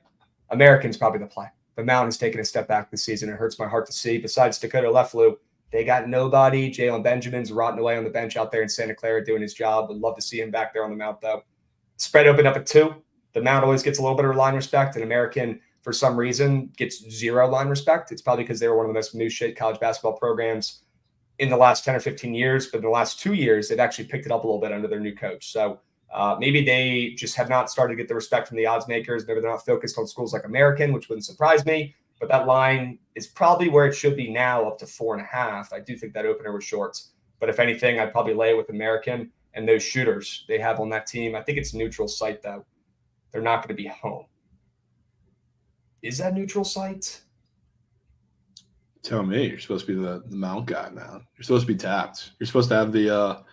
American's probably the play. The Mountain has taken a step back this season. It hurts my heart to see. Besides Dakota Leflue, they got nobody. Jalen Benjamin's rotting away on the bench out there in Santa Clara doing his job. Would love to see him back there on the Mount, though. Spread opened up at 2. The Mount always gets a little bit of line respect, and American, for some reason, gets 0 line respect. It's probably because they were one of the most minutiae college basketball programs in the last 10 or 15 years, but in the last 2 years, they've actually picked it up a little bit under their new coach. So maybe they just have not started to get the respect from the odds makers. Maybe they're not focused on schools like American, which wouldn't surprise me. But that line is probably where it should be now, up to 4.5. I do think that opener was shorts. But if anything, I'd probably lay with American and those shooters they have on that team. I think it's neutral site, though. They're not going to be home. Is that neutral site? Tell me, you're supposed to be the Mount guy, man. You're supposed to be tapped. You're supposed to have the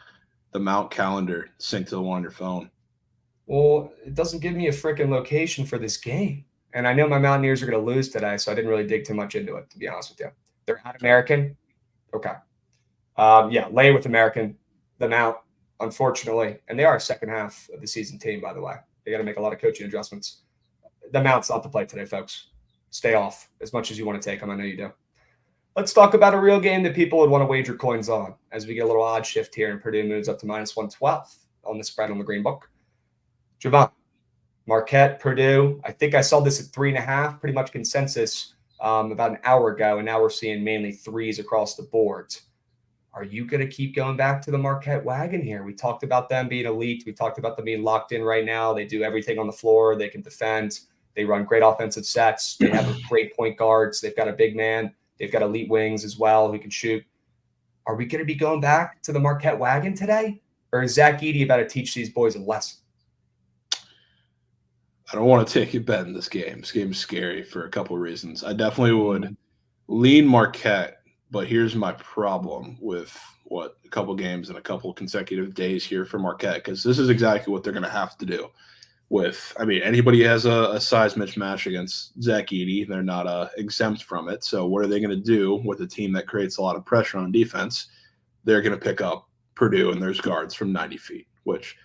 Mount calendar synced to the one on your phone. Well, it doesn't give me a freaking location for this game. And I know my Mountaineers are going to lose today, so I didn't really dig too much into it, to be honest with you. They're at American. Okay. Yeah, lay with American. The Mount, unfortunately, and they are a second half of the season team, by the way. They got to make a lot of coaching adjustments. The Mount's not the play today, folks. Stay off as much as you want to take them. I know you do. Let's talk about a real game that people would want to wager coins on as we get a little odd shift here and Purdue moves up to -112 on the spread on the Green Book. Javon, Marquette, Purdue. I think I saw this at 3.5, pretty much consensus about an hour ago, and now we're seeing mainly 3s across the board. Are you going to keep going back to the Marquette wagon here? We talked about them being elite. We talked about them being locked in right now. They do everything on the floor. They can defend. They run great offensive sets. They have great point guards. They've got a big man. They've got elite wings as well who can shoot. Are we going to be going back to the Marquette wagon today? Or is Zach Edey about to teach these boys a lesson? I don't want to take a bet in this game. This game is scary for a couple of reasons. I definitely would lean Marquette, but here's my problem with a couple games and a couple consecutive days here for Marquette, because this is exactly what they're going to have to do. Anybody has a size mismatch against Zach Edey, they're not exempt from it. So what are they going to do with a team that creates a lot of pressure on defense? They're going to pick up Purdue and there's guards from 90 feet, which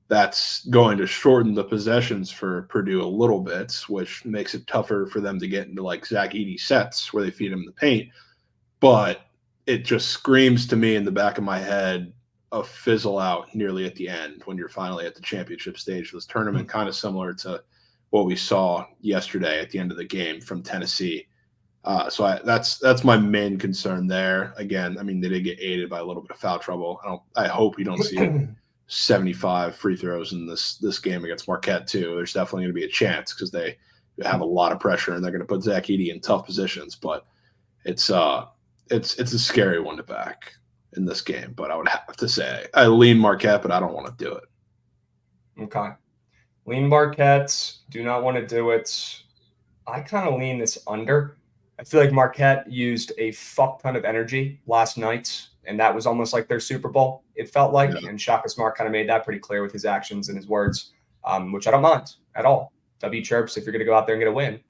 that's going to shorten the possessions for Purdue a little bit, which makes it tougher for them to get into like Zach Edey sets where they feed him the paint. But it just screams to me in the back of my head a fizzle out nearly at the end when you're finally at the championship stage of this tournament, kind of similar to what we saw yesterday at the end of the game from Tennessee. That's my main concern there. Again, they did get aided by a little bit of foul trouble. I hope we don't see 75 free throws in this game against Marquette too. There's definitely going to be a chance because they have a lot of pressure and they're going to put Zach Edey in tough positions. But it's a scary one to back in this game. But I would have to say I lean Marquette, but I don't want to do it. Okay, lean Marquette. Do not want to do it. I kind of lean this under. I feel like Marquette used a fuck ton of energy last night, and that was almost like their Super Bowl, it felt like. Yeah. And Shaka Smart kind of made that pretty clear with his actions and his words, which I don't mind at all. W chirps if you're going to go out there and get a win.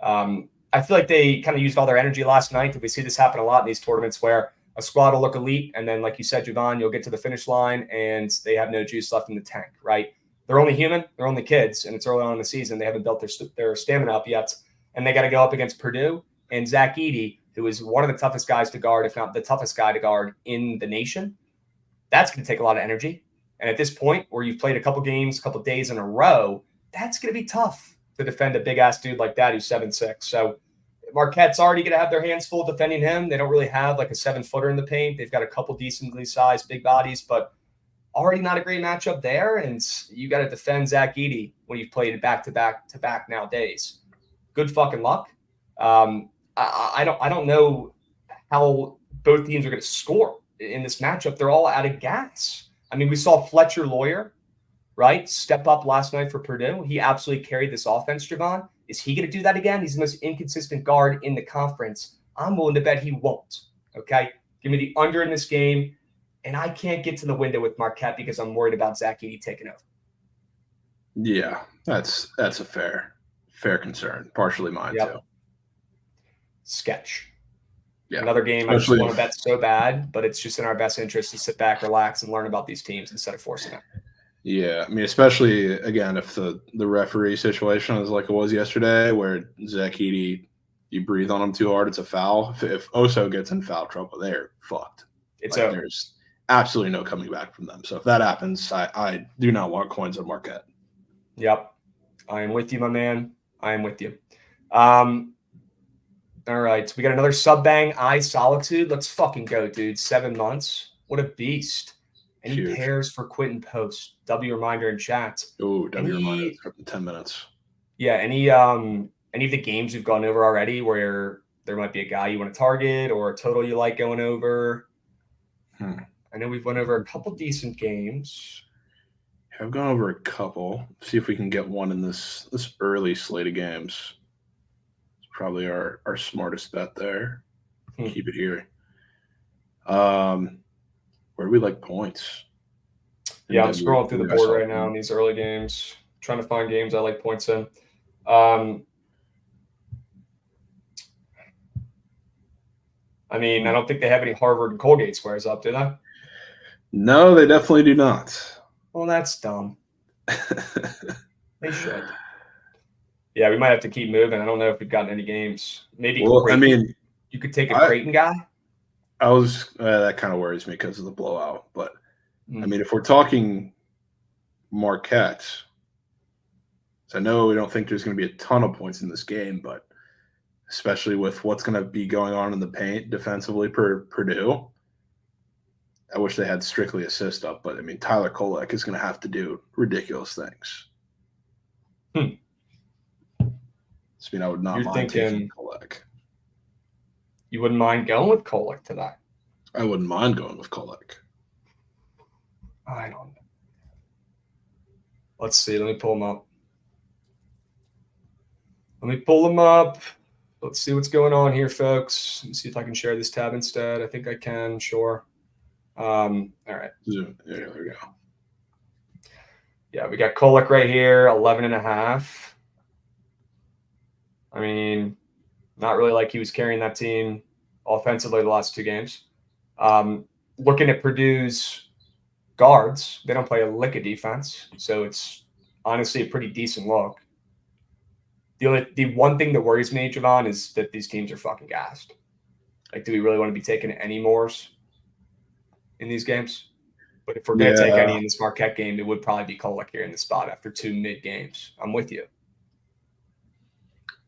I feel like they kind of used all their energy last night. We see this happen a lot in these tournaments where a squad will look elite, and then, like you said, Javon, you'll get to the finish line, and they have no juice left in the tank, right? They're only human. They're only kids, and it's early on in the season. They haven't built their stamina up yet, and they got to go up against Purdue and Zach Edey, who is one of the toughest guys to guard, if not the toughest guy to guard in the nation. That's going to take a lot of energy. And at this point, where you've played a couple games, a couple days in a row, that's going to be tough to defend a big-ass dude like that who's 7'6". So Marquette's already going to have their hands full defending him. They don't really have like a 7-footer in the paint. They've got a couple decently sized big bodies, but already not a great matchup there. And you got to defend Zach Edey when you've played it back-to-back nowadays. Good fucking luck. I don't know how both teams are going to score in this matchup. They're all out of gas. We saw Fletcher Lawyer, right, step up last night for Purdue. He absolutely carried this offense, Javon. Is he going to do that again? He's the most inconsistent guard in the conference. I'm willing to bet he won't, okay? Give me the under in this game, and I can't get to the window with Marquette because I'm worried about Zach Edey taking over. Yeah, that's a fair concern. Partially mine, too. Sketch. Yeah. Another game I just want to bet so bad, but it's just in our best interest to sit back, relax, and learn about these teams instead of forcing it. Yeah, especially, again, if the referee situation is like it was yesterday where Zach Edey, you breathe on him too hard, it's a foul. If Oso gets in foul trouble, they're fucked. It's over. There's absolutely no coming back from them. So if that happens, I do not want coins on Marquette. Yep. I am with you, my man. I am with you. All right, we got another sub-bang eye solitude. Let's fucking go, dude. 7 months. What a beast. Any Huge. pairs for Quentin Post? W reminder in chat. Oh, W reminder for 10 minutes. Yeah, any of the games we've gone over already where there might be a guy you want to target or a total you like going over? I know we've went over a couple decent games. I've gone over a couple. See if we can get one in this early slate of games. Probably our smartest bet there. Keep it here. Where do we like points? Yeah, I'm scrolling through the board right now in these early games, trying to find games I like points in. I don't think they have any Harvard and Colgate squares up, do they? No, they definitely do not. Well, that's dumb. They should. Yeah, we might have to keep moving. I don't know if we've gotten any games. Maybe. Well, Creighton. You could take a Creighton guy. I was that kind of worries me because of the blowout. But if we're talking Marquette, so I know we don't think there's going to be a ton of points in this game, but especially with what's going to be going on in the paint defensively per Purdue, I wish they had strictly assist up. But Tyler Kolek is going to have to do ridiculous things. I would not mind taking Kolek. You wouldn't mind going with Kolek today? I wouldn't mind going with Kolek. I don't know. Let's see. Let me pull him up. Let's see what's going on here, folks. Let me see if I can share this tab instead. I think I can. Sure. All right. Zoom. Yeah, there we go. Yeah, we got Kolek right here, 11.5. I mean, not really like he was carrying that team offensively the last 2 games. Looking at Purdue's guards, they don't play a lick of defense, so it's honestly a pretty decent look. The one thing that worries me, Javon, is that these teams are fucking gassed. Like, do we really want to be taking any mores in these games? But if we're going to take any in this Marquette game, it would probably be Kolek here in the spot after 2 mid games. I'm with you.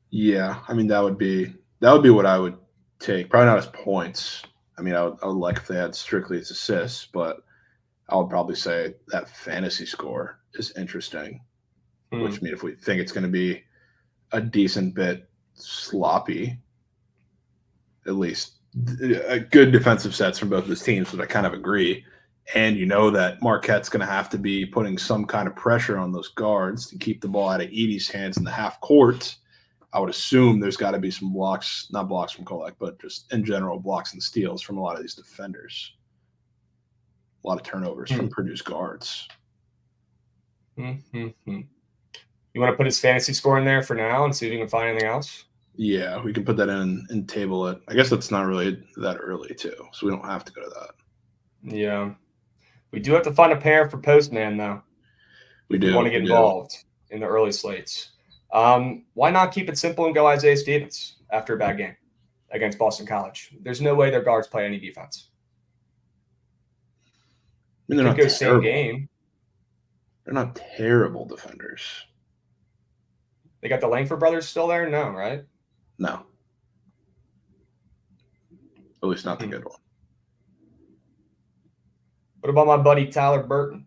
Yeah, I mean that would be what I would take. Probably not as points. I mean, I would like if they had strictly as assists, but I would probably say that fantasy score is interesting. Which, I mean, if we think it's going to be a decent bit sloppy, at least a good defensive sets from both of those teams, but I kind of agree. And you know that Marquette's going to have to be putting some kind of pressure on those guards to keep the ball out of Edey's hands in the half court. I would assume there's got to be some blocks, not blocks from Kolek, but just in general blocks and steals from a lot of these defenders. A lot of turnovers from Purdue's guards. You want to put his fantasy score in there for now and see if you can find anything else? Yeah, we can put that in and table it. I guess that's not really that early, too, so we don't have to go to that. Yeah. We do have to find a pair for Postman, though. We do. We want to get involved in the early slates. Why not keep it simple and go Isaiah Stevens after a bad game against Boston College? There's no way their guards play any defense. I mean, they're not go same game. They're not terrible defenders. They got the Langford brothers still there? No, right? No. At least not the good one. What about my buddy Tyler Burton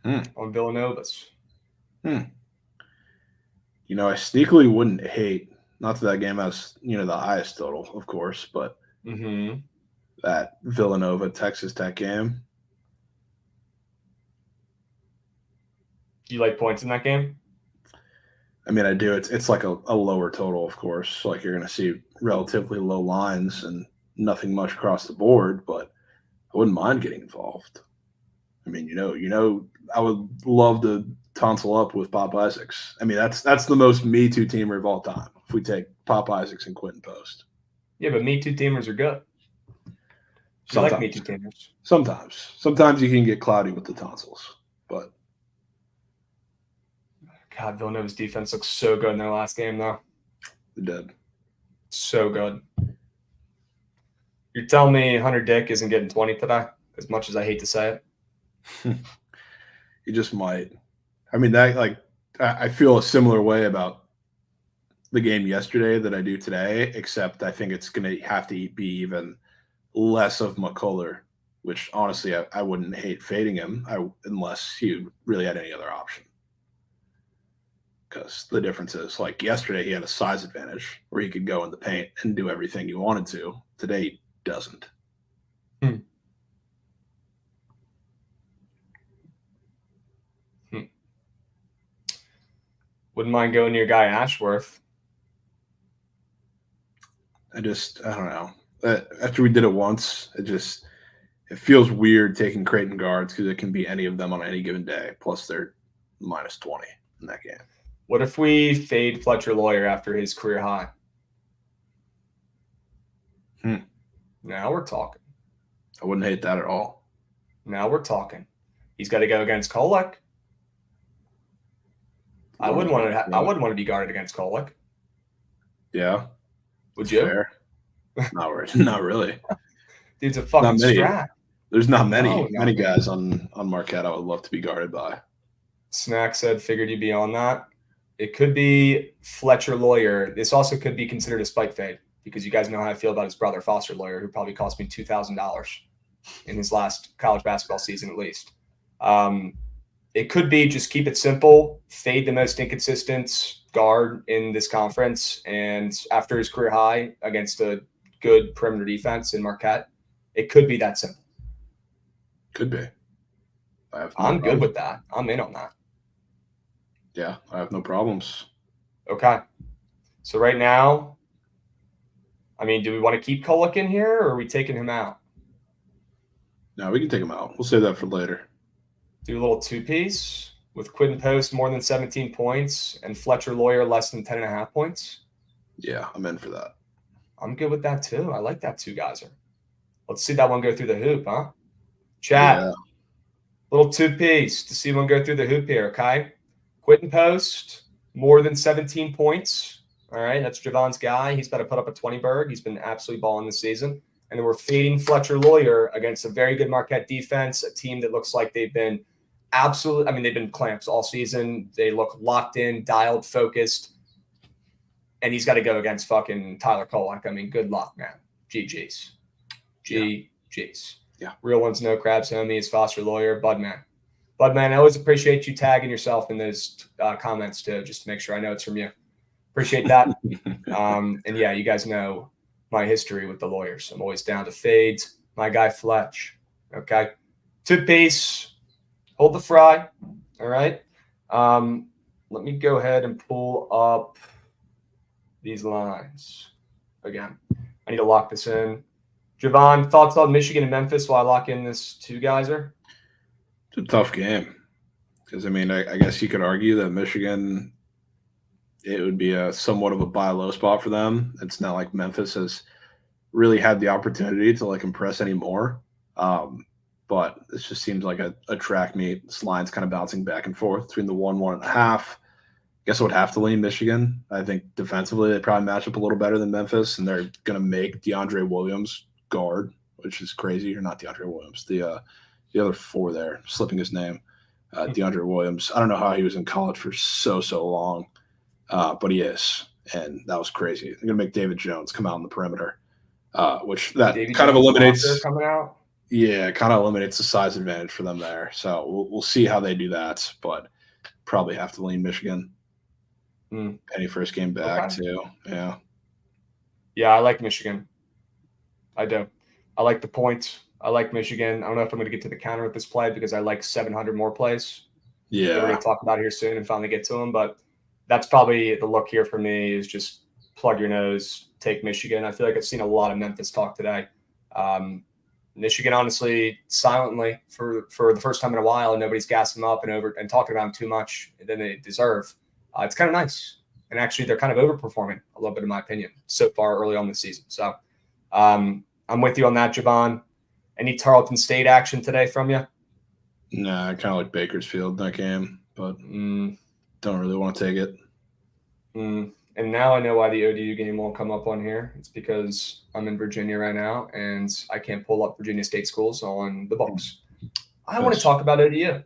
on Villanova's? You know, I sneakily wouldn't hate, not that game has, the highest total, of course, but that Villanova Texas Tech game. Do you like points in that game? I mean, I do. It's like a lower total, of course. Like you're going to see relatively low lines and nothing much across the board, but I wouldn't mind getting involved. I mean, I would love to tonsil up with Pop Isaacs. I mean, that's the most Me Too teamer of all time. If we take Pop Isaacs and Quentin Post. Yeah, but Me Too teamers are good. I like Me Too teamers. Sometimes you can get cloudy with the tonsils, but God, Villanova's defense looks so good in their last game, though. they did. So good. You're telling me Hunter Dick isn't getting 20 today, as much as I hate to say it? He just might. I mean, I feel a similar way about the game yesterday that I do today, except I think it's going to have to be even less of McCullough, which honestly I wouldn't hate fading him unless he really had any other option. Because the difference is, like yesterday, he had a size advantage where he could go in the paint and do everything he wanted to. Today, he doesn't. Wouldn't mind going to your guy Ashworth. I don't know. After we did it once, it feels weird taking Creighton guards because it can be any of them on any given day. Plus, they're minus 20 in that game. What if we fade Fletcher Lawyer after his career high? Now we're talking. I wouldn't hate that at all. Now we're talking. He's got to go against Kolek. I wouldn't want to be guarded against Kolek. Yeah. Would you? Fair. Not really. Dude's a fucking strat. There's not many guys on Marquette I would love to be guarded by. Snack said, figured you'd be on that. It could be Fletcher Lawyer. This also could be considered a spike fade because you guys know how I feel about his brother, Foster Lawyer, who probably cost me $2,000 in his last college basketball season at least. It could be just keep it simple, fade the most inconsistent guard in this conference, and after his career high against a good perimeter defense in Marquette, it could be that simple. Could be. I'm good with that. I'm in on that. Yeah, I have no problems. Okay. So right now, I mean, do we want to keep Kolek in here or are we taking him out? No, we can take him out. We'll save that for later. Do a little two-piece with Quinn Post more than 17 points and Fletcher Lawyer less than 10.5 points. Yeah, I'm in for that. I'm good with that too. I like that two-geyser. Let's see that one go through the hoop, huh? Chat. Yeah. Little two-piece to see one go through the hoop here, okay? Quinn Post, more than 17 points. All right, that's Javon's guy. He's about to put up a 20-burg. He's been absolutely balling this season. And then we're fading Fletcher Lawyer against a very good Marquette defense, a team that looks like they've been they've been clamps all season. They look locked in, dialed, focused. And he's got to go against fucking Tyler Kolak. I mean, good luck, man. GG's. GG's. Yeah. Real ones, no crabs, homies, Foster Lawyer, Budman. Budman, I always appreciate you tagging yourself in those comments too, just to make sure I know it's from you. Appreciate that. And yeah, you guys know my history with the Lawyers. I'm always down to fades. My guy Fletch. Okay. Two-piece. Hold the fry. All right. Let me go ahead and pull up these lines again. I need to lock this in. Javon, thoughts on Michigan and Memphis while I lock in this two-geyser? It's a tough game because, I mean, I guess you could argue that Michigan, it would be a somewhat of a buy low spot for them. It's not like Memphis has really had the opportunity to like impress anymore. But this just seems like a track meet. This line's kind of bouncing back and forth between the 1.5. Guess I would have to lean Michigan. I think defensively they probably match up a little better than Memphis, and they're going to make DeAndre Williams guard, which is crazy. Or not DeAndre Williams, the other four there, slipping his name. DeAndre Williams. I don't know how he was in college for so long, but he is, and that was crazy. They're going to make David Jones come out on the perimeter, which that David kind of Jones eliminates. coming out. Yeah, it kind of eliminates the size advantage for them there. So we'll see how they do that, but probably have to lean Michigan. Penny first game back too. Yeah. Yeah, I like Michigan. I do. I like the points. I like Michigan. I don't know if I'm going to get to the counter with this play because I like 700 more plays. Yeah. We're going to talk about it here soon and finally get to them. But that's probably the look here for me is just plug your nose, take Michigan. I feel like I've seen a lot of Memphis talk today. Michigan, honestly, silently for the first time in a while, and nobody's gassing them up and talking about them too much than they deserve. It's kind of nice. And actually, they're kind of overperforming a little bit, in my opinion, so far early on this season. So I'm with you on that, Javon. Any Tarleton State action today from you? Nah, I kind of like Bakersfield in that game, but don't really want to take it. And now I know why the ODU game won't come up on here. It's because I'm in Virginia right now, and I can't pull up Virginia State schools on the books. I want to talk about ODU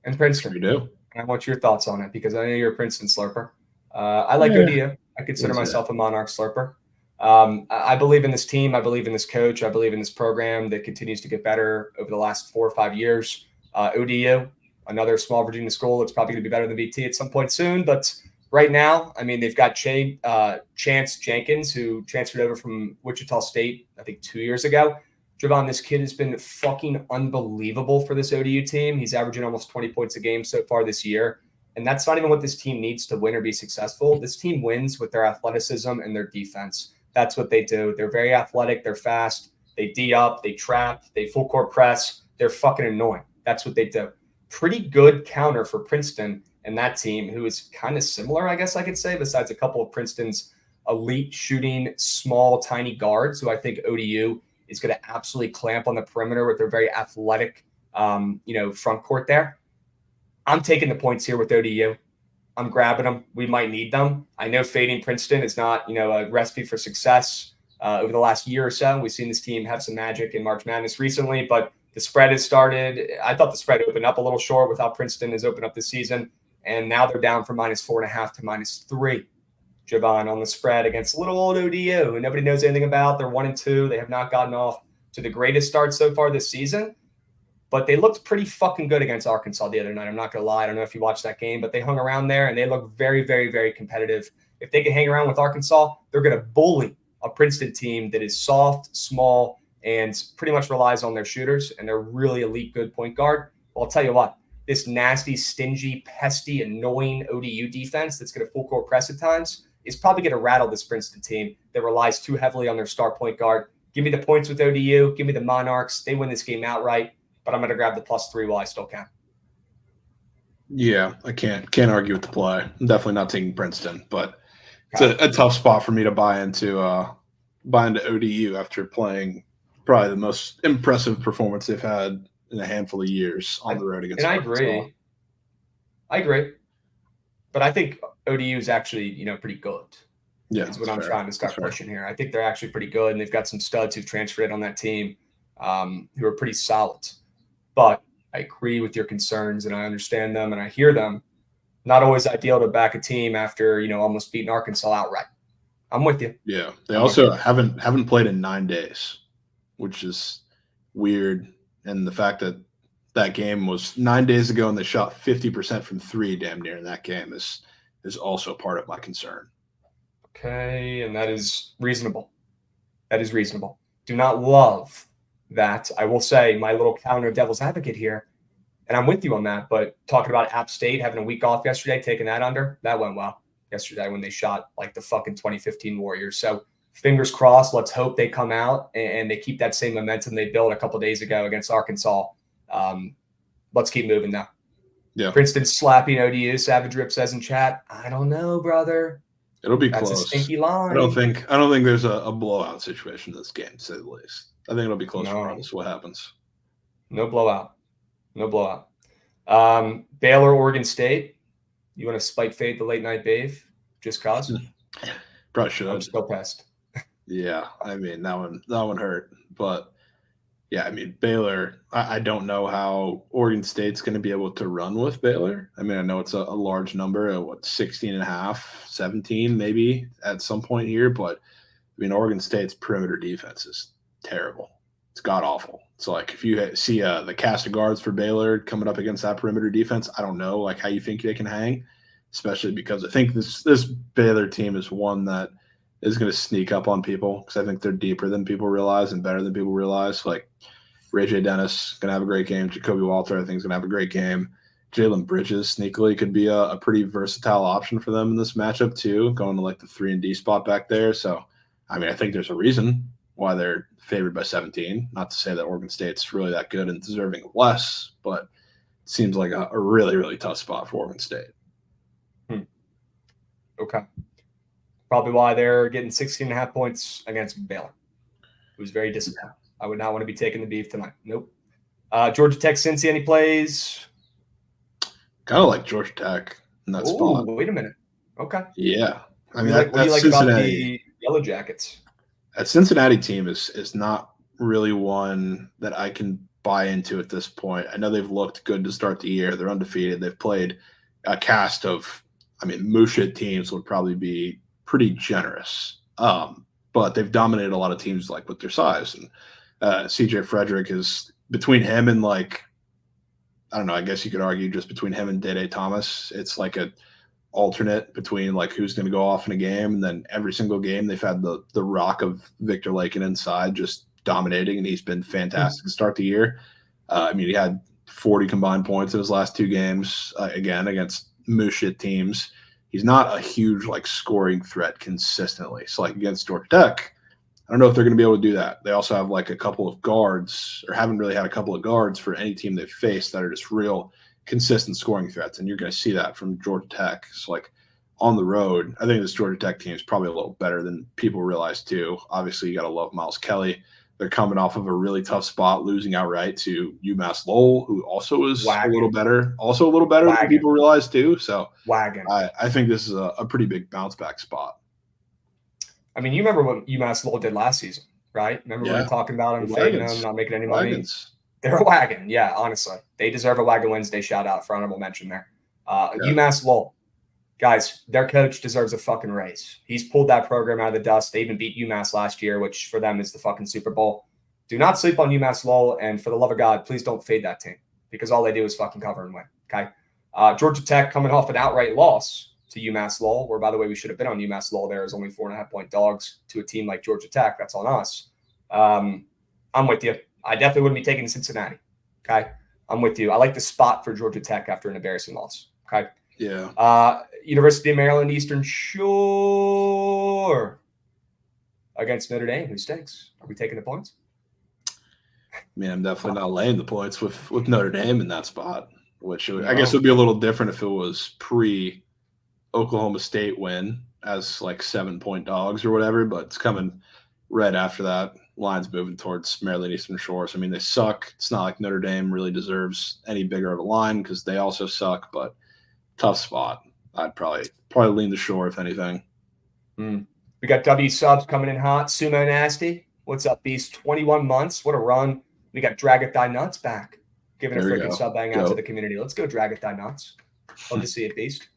and Princeton. You do? And I want your thoughts on it because I know you're a Princeton slurper. I like ODU. I consider myself a Monarch slurper. I believe in this team. I believe in this coach. I believe in this program that continues to get better over the last 4 or 5 years. ODU, another small Virginia school that's probably going to be better than VT at some point soon. But right now, I mean, they've got Chance Jenkins, who transferred over from Wichita State, I think 2 years ago. Javon, this kid has been fucking unbelievable for this ODU team. He's averaging almost 20 points a game so far this year. And that's not even what this team needs to win or be successful. This team wins with their athleticism and their defense. That's what they do. They're very athletic. They're fast. They D up. They trap. They full court press. They're fucking annoying. That's what they do. Pretty good counter for Princeton and that team, who is kind of similar, I guess I could say, besides a couple of Princeton's elite shooting, small, tiny guards, who I think ODU is going to absolutely clamp on the perimeter with their very athletic, front court there. I'm taking the points here with ODU. I'm grabbing them. We might need them. I know fading Princeton is not, a recipe for success over the last year or so. We've seen this team have some magic in March Madness recently, but the spread has started. I thought the spread opened up a little short with how Princeton has opened up this season, and now they're down from -4.5 to -3. Javon on the spread against little old ODU, who nobody knows anything about. They're 1-2. They have not gotten off to the greatest start so far this season. But they looked pretty fucking good against Arkansas the other night. I'm not going to lie. I don't know if you watched that game, but they hung around there, and they look very, very, very competitive. If they can hang around with Arkansas, they're going to bully a Princeton team that is soft, small, and pretty much relies on their shooters, and they're really elite good point guard. Well, I'll tell you what, this nasty, stingy, pesty, annoying ODU defense that's going to full court press at times is probably going to rattle this Princeton team that relies too heavily on their star point guard. Give me the points with ODU. Give me the Monarchs. They win this game outright. but I'm going to grab the +3 while I still can. Yeah, I can't argue with the play. I'm definitely not taking Princeton, but it's a tough spot for me to buy into ODU after playing probably the most impressive performance they've had in a handful of years on the road against Arkansas. I agree. But I think ODU is actually, pretty good. Yeah, is what I'm trying to start pushing here. I think they're actually pretty good, and they've got some studs who've transferred on that team who are pretty solid. But I agree with your concerns, and I understand them, and I hear them. Not always ideal to back a team after, almost beating Arkansas outright. I'm with you. Yeah, they also haven't played in 9 days, which is weird. And the fact that game was 9 days ago and they shot 50% from 3 damn near in that game is also part of my concern. Okay, and that is reasonable. That is reasonable. Do not love that. I will say my little counter devil's advocate here, and I'm with you on that, but talking about App State having a week off yesterday, taking that under, that went well yesterday when they shot like the fucking 2015 Warriors. So fingers crossed. Let's hope they come out and they keep that same momentum they built a couple of days ago against Arkansas. Let's keep moving now. Yeah. Princeton slapping ODU. Savage Rip says in chat, I don't know, brother. It'll be That's close. a stinky line. I don't think there's a blowout situation in this game, to say the least. I think it'll be close regardless of what happens. No blowout. Baylor, Oregon State. You want to spike fade the late night bathe? Just cause? Probably should. I'm still pissed. Yeah, I mean that one hurt, but yeah, I mean Baylor. I don't know how Oregon State's going to be able to run with Baylor. I mean, I know it's a large number at 16.5, 17 maybe at some point here, but I mean Oregon State's perimeter defense is terrible. It's god awful. So like if you see the cast of guards for Baylor coming up against that perimeter defense, I don't know like how you think they can hang, especially because I think this Baylor team is one that is going to sneak up on people because I think they're deeper than people realize and better than people realize. Like Ray J. Dennis going to have a great game. Jacoby Walter, I think, is going to have a great game. Jalen Bridges sneakily could be a pretty versatile option for them in this matchup too, going to like the 3 and D spot back there. So, I mean, I think there's a reason why they're favored by 17. Not to say that Oregon State's really that good and deserving of less, but it seems like a really, really tough spot for Oregon State. Okay. Probably why they're getting 16.5 points against Baylor. It was very disappointing. I would not want to be taking the beef tonight. Nope. Georgia Tech, Cincy, any plays? Kind of like Georgia Tech in that spot. Wait a minute. Okay. Yeah. I mean, what do you like about the Yellow Jackets? That Cincinnati team is not really one that I can buy into at this point. I know they've looked good to start the year. They're undefeated. They've played a cast of, Mushit teams would probably be pretty generous. But they've dominated a lot of teams like with their size. And CJ Frederick is between him and like, I don't know, I guess you could argue just between him and Dede Thomas, it's like a alternate between like who's going to go off in a game. And then every single game they've had the rock of Victor Lakin inside just dominating, and he's been fantastic to start the year. He had 40 combined points in his last 2 games, again, against Mushit teams. He's not a huge like scoring threat consistently. So like against Georgia Tech, I don't know if they're going to be able to do that. They also have like a couple of guards, or haven't really had a couple of guards for any team they've faced that are just real consistent scoring threats. And you're going to see that from Georgia Tech. So like on the road, I think this Georgia Tech team is probably a little better than people realize too. Obviously you got to love Miles Kelly. They're coming off of a really tough spot, losing outright to UMass Lowell, who also is a little better than people realize too. So I think this is a pretty big bounce back spot. I mean, you remember what UMass Lowell did last season, right? Remember we were talking about them, fading them, not making any money? They're a wagon. Yeah, honestly. They deserve a Wagon Wednesday shout out for honorable mention there. UMass Lowell. Guys, their coach deserves a fucking raise. He's pulled that program out of the dust. They even beat UMass last year, which for them is the fucking Super Bowl. Do not sleep on UMass Lowell, and for the love of God, please don't fade that team because all they do is fucking cover and win, okay? Georgia Tech coming off an outright loss to UMass Lowell, where, by the way, we should have been on UMass Lowell there as only 4.5-point dogs to a team like Georgia Tech. That's on us. I'm with you. I definitely wouldn't be taking Cincinnati, okay? I'm with you. I like the spot for Georgia Tech after an embarrassing loss, okay? Yeah. University of Maryland Eastern Shore against Notre Dame. Who stinks? Are we taking the points? mean, I'm definitely not laying the points with Notre Dame in that spot, which I No. guess would be a little different if it was pre Oklahoma State win as like 7-point dogs or whatever, but it's coming right after that. Line's moving towards Maryland Eastern Shore. So, I mean, they suck. It's not like Notre Dame really deserves any bigger of a line because they also suck, but tough spot. I'd probably lean the Shore, if anything. We got W subs coming in hot. Sumo Nasty. What's up, Beast? 21 months. What a run. We got Dragathai Nuts back. Giving a There we freaking go. sub bang out to the community. Let's go, Dragathai Nuts. Love to see it, Beast.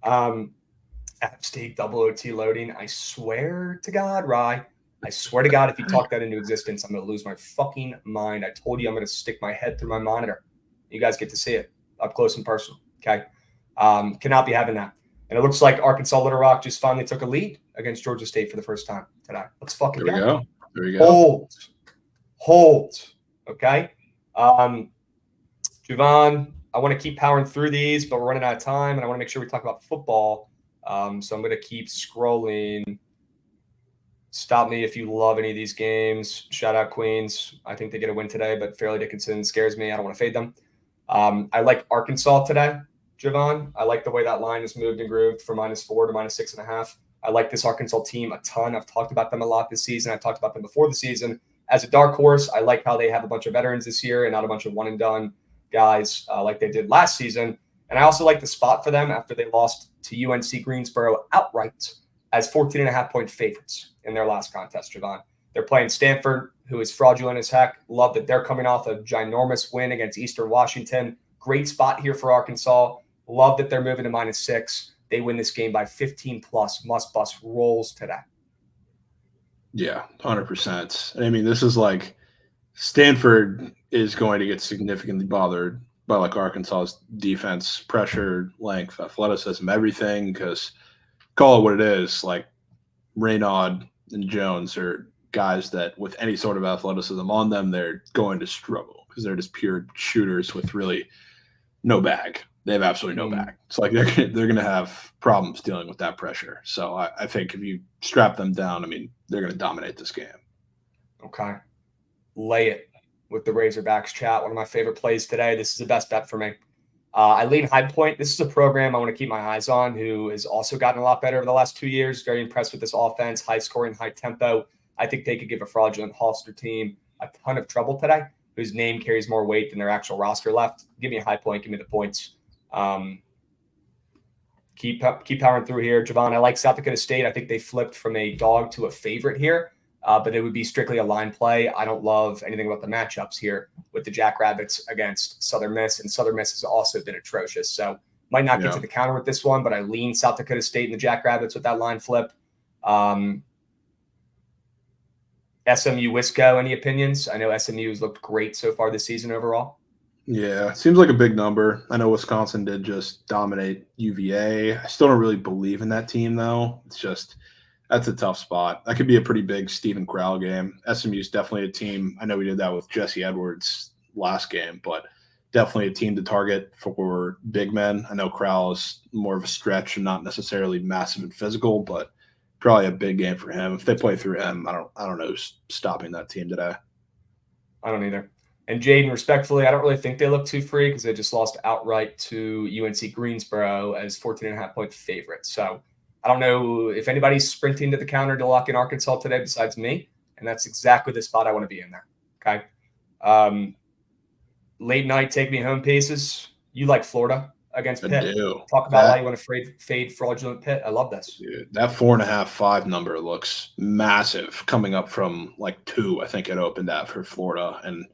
App State double OT loading. I swear to God, Rye. I swear to God, if you talk that into existence, I'm going to lose my fucking mind. I told you I'm going to stick my head through my monitor. You guys get to see it up close and personal. Okay. Cannot be having that. And it looks like Arkansas Little Rock just finally took a lead against Georgia State for the first time today. Let's fucking There we go. Hold. Okay. Javon, I want to keep powering through these, but we're running out of time, and I want to make sure we talk about football. So I'm going to keep scrolling. Stop me if you love any of these games. Shout out Queens. I think they get a win today, but Fairleigh Dickinson scares me. I don't want to fade them. I like Arkansas today, Javon. I like the way that line has moved and grooved from -4 to -6.5. I like this Arkansas team a ton. I've talked about them a lot this season. I talked about them before the season. As a dark horse, I like how they have a bunch of veterans this year and not a bunch of one-and-done guys like they did last season. And I also like the spot for them after they lost to UNC Greensboro outright as 14.5-point favorites in their last contest, Javon. They're playing Stanford, who is fraudulent as heck. Love that they're coming off a ginormous win against Eastern Washington. Great spot here for Arkansas. Love that they're moving to -6. They win this game by 15+. Must-bust rolls today. Yeah, 100%. I mean, this is like Stanford is going to get significantly bothered by like Arkansas's defense, pressure, length, athleticism, everything, because call it what it is, like Raynaud and Jones are guys that with any sort of athleticism on them, they're going to struggle because they're just pure shooters with really no bag. They have absolutely no bag. It's like they're going to have problems dealing with that pressure. So I think if you strap them down, I mean, they're going to dominate this game. Okay. Lay it with the Razorbacks chat. One of my favorite plays today. This is the best bet for me. I lean High Point. This is a program I want to keep my eyes on who has also gotten a lot better over the last 2 years. Very impressed with this offense, high scoring, high tempo. I think they could give a fraudulent Holster team a ton of trouble today, whose name carries more weight than their actual roster left. Give me a High Point. Give me the points. Keep powering through here. Javon, I like South Dakota State. I think they flipped from a dog to a favorite here, but it would be strictly a line play. I don't love anything about the matchups here with the Jackrabbits against Southern Miss, and Southern Miss has also been atrocious. So might not get to the counter with this one, but I lean South Dakota State and the Jackrabbits with that line flip. SMU Wisco, any opinions? I know SMU has looked great so far this season overall. Yeah, it seems like a big number. I know Wisconsin did just dominate UVA. I still don't really believe in that team, though. It's just that's a tough spot. That could be a pretty big Stephen Crowell game. SMU is definitely a team. I know we did that with Jesse Edwards last game, but definitely a team to target for big men. I know Crowell is more of a stretch and not necessarily massive and physical, but probably a big game for him. If they play through him, I don't know who's stopping that team today. I don't either. And Jaden, respectfully, I don't really think they look too free because they just lost outright to UNC Greensboro as 14.5-point favorites. So I don't know if anybody's sprinting to the counter to lock in Arkansas today besides me, and that's exactly the spot I want to be in there. Okay. Late night take me home pieces. You like Florida against Pitt. I do. Talk about how you want to fade fraudulent Pitt. I love this. Dude, that 4.5-5 number looks massive coming up from like 2. I think it opened at for Florida, and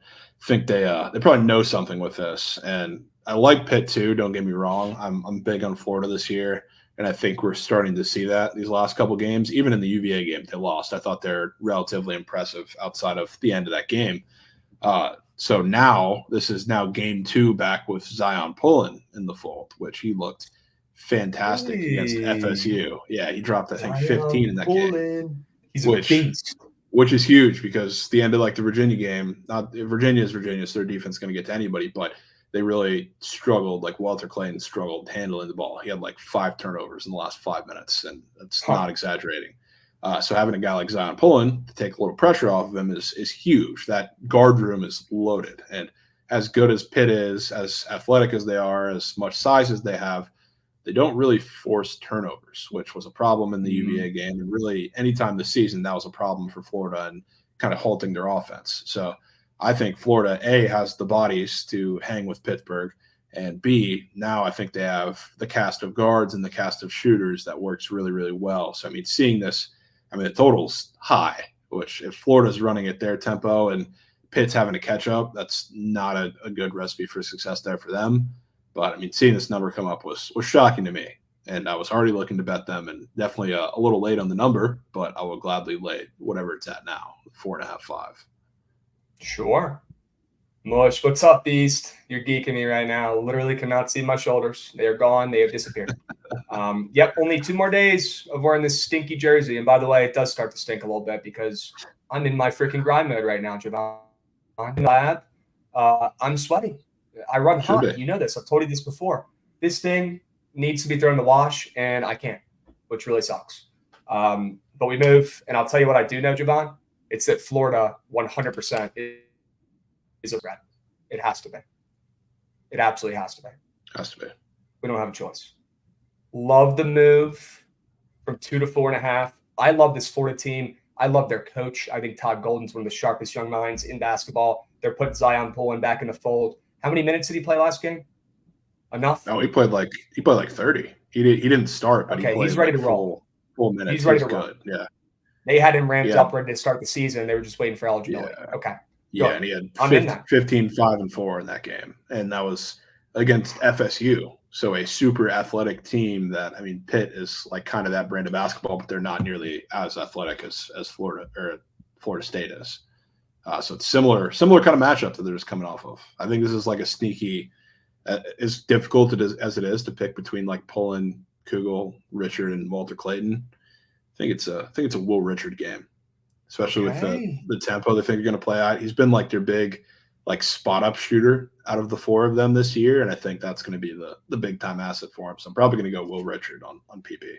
think they probably know something with this. And I like Pitt too. Don't get me wrong. I'm big on Florida this year, and I think we're starting to see that these last couple games. Even in the UVA game, they lost. I thought they're relatively impressive outside of the end of that game. So now this is now game 2 back with Zion Pullen in the fold, which he looked fantastic against FSU. Yeah, he dropped I think 15 in that game. He's a beast. Which is huge because the end of like the Virginia game, not Virginia is Virginia, so their defense is going to get to anybody, but they really struggled. Like Walter Clayton struggled handling the ball. He had like 5 turnovers in the last 5 minutes, and that's not exaggerating. So having a guy like Zion Pullen to take a little pressure off of him is huge. That guard room is loaded. And as good as Pitt is, as athletic as they are, as much size as they have, they don't really force turnovers, which was a problem in the UVA game. And really, anytime this season, that was a problem for Florida and kind of halting their offense. So I think Florida, A, has the bodies to hang with Pittsburgh, and B, now I think they have the cast of guards and the cast of shooters that works really, really well. So, I mean, seeing this, the total's high, which if Florida's running at their tempo and Pitt's having to catch up, that's not a good recipe for success there for them. But, seeing this number come up was shocking to me. And I was already looking to bet them, and definitely a little late on the number, but I will gladly lay whatever it's at now, 4.5, 5. Sure. Mush, what's up, Beast? You're geeking me right now. Literally cannot see my shoulders. They are gone. They have disappeared. Yep, only 2 more days of wearing this stinky jersey. And by the way, it does start to stink a little bit because I'm in my freaking grind mode right now, Javon. Lab. I'm sweating. I run hot. You know this. I've told you this before. This thing needs to be thrown in the wash, and I can't, which really sucks. But we move, and I'll tell you what I do know, Javon. It's that Florida 100% is a threat. It has to be. It absolutely has to be. Has to be. We don't have a choice. Love the move from 2 to 4.5. I love this Florida team. I love their coach. I think Todd Golden's one of the sharpest young minds in basketball. They're putting Zion Pullen back in the fold. How many minutes did he play last game? Enough? No, he played like 30. He didn't start, but he played he's ready like to roll. Full minutes. He's ready to roll. Yeah. They had him ramped up ready to start the season. They were just waiting for eligibility. Yeah. Okay. Yeah, and he had 15, 5, and 4 in that game. And that was against FSU. So a super athletic team that, Pitt is like kind of that brand of basketball, but they're not nearly as athletic as Florida or Florida State is. So it's similar kind of matchup that they're just coming off of. I think this is like a sneaky, as difficult as it is to pick between like Pullen, Kugel, Richard, and Walter Clayton. I think it's a Will Richard game, especially with the tempo they think are going to play out. He's been like their big like spot up shooter out of the 4 of them this year, and I think that's going to be the big time asset for him. So I'm probably going to go Will Richard on PP.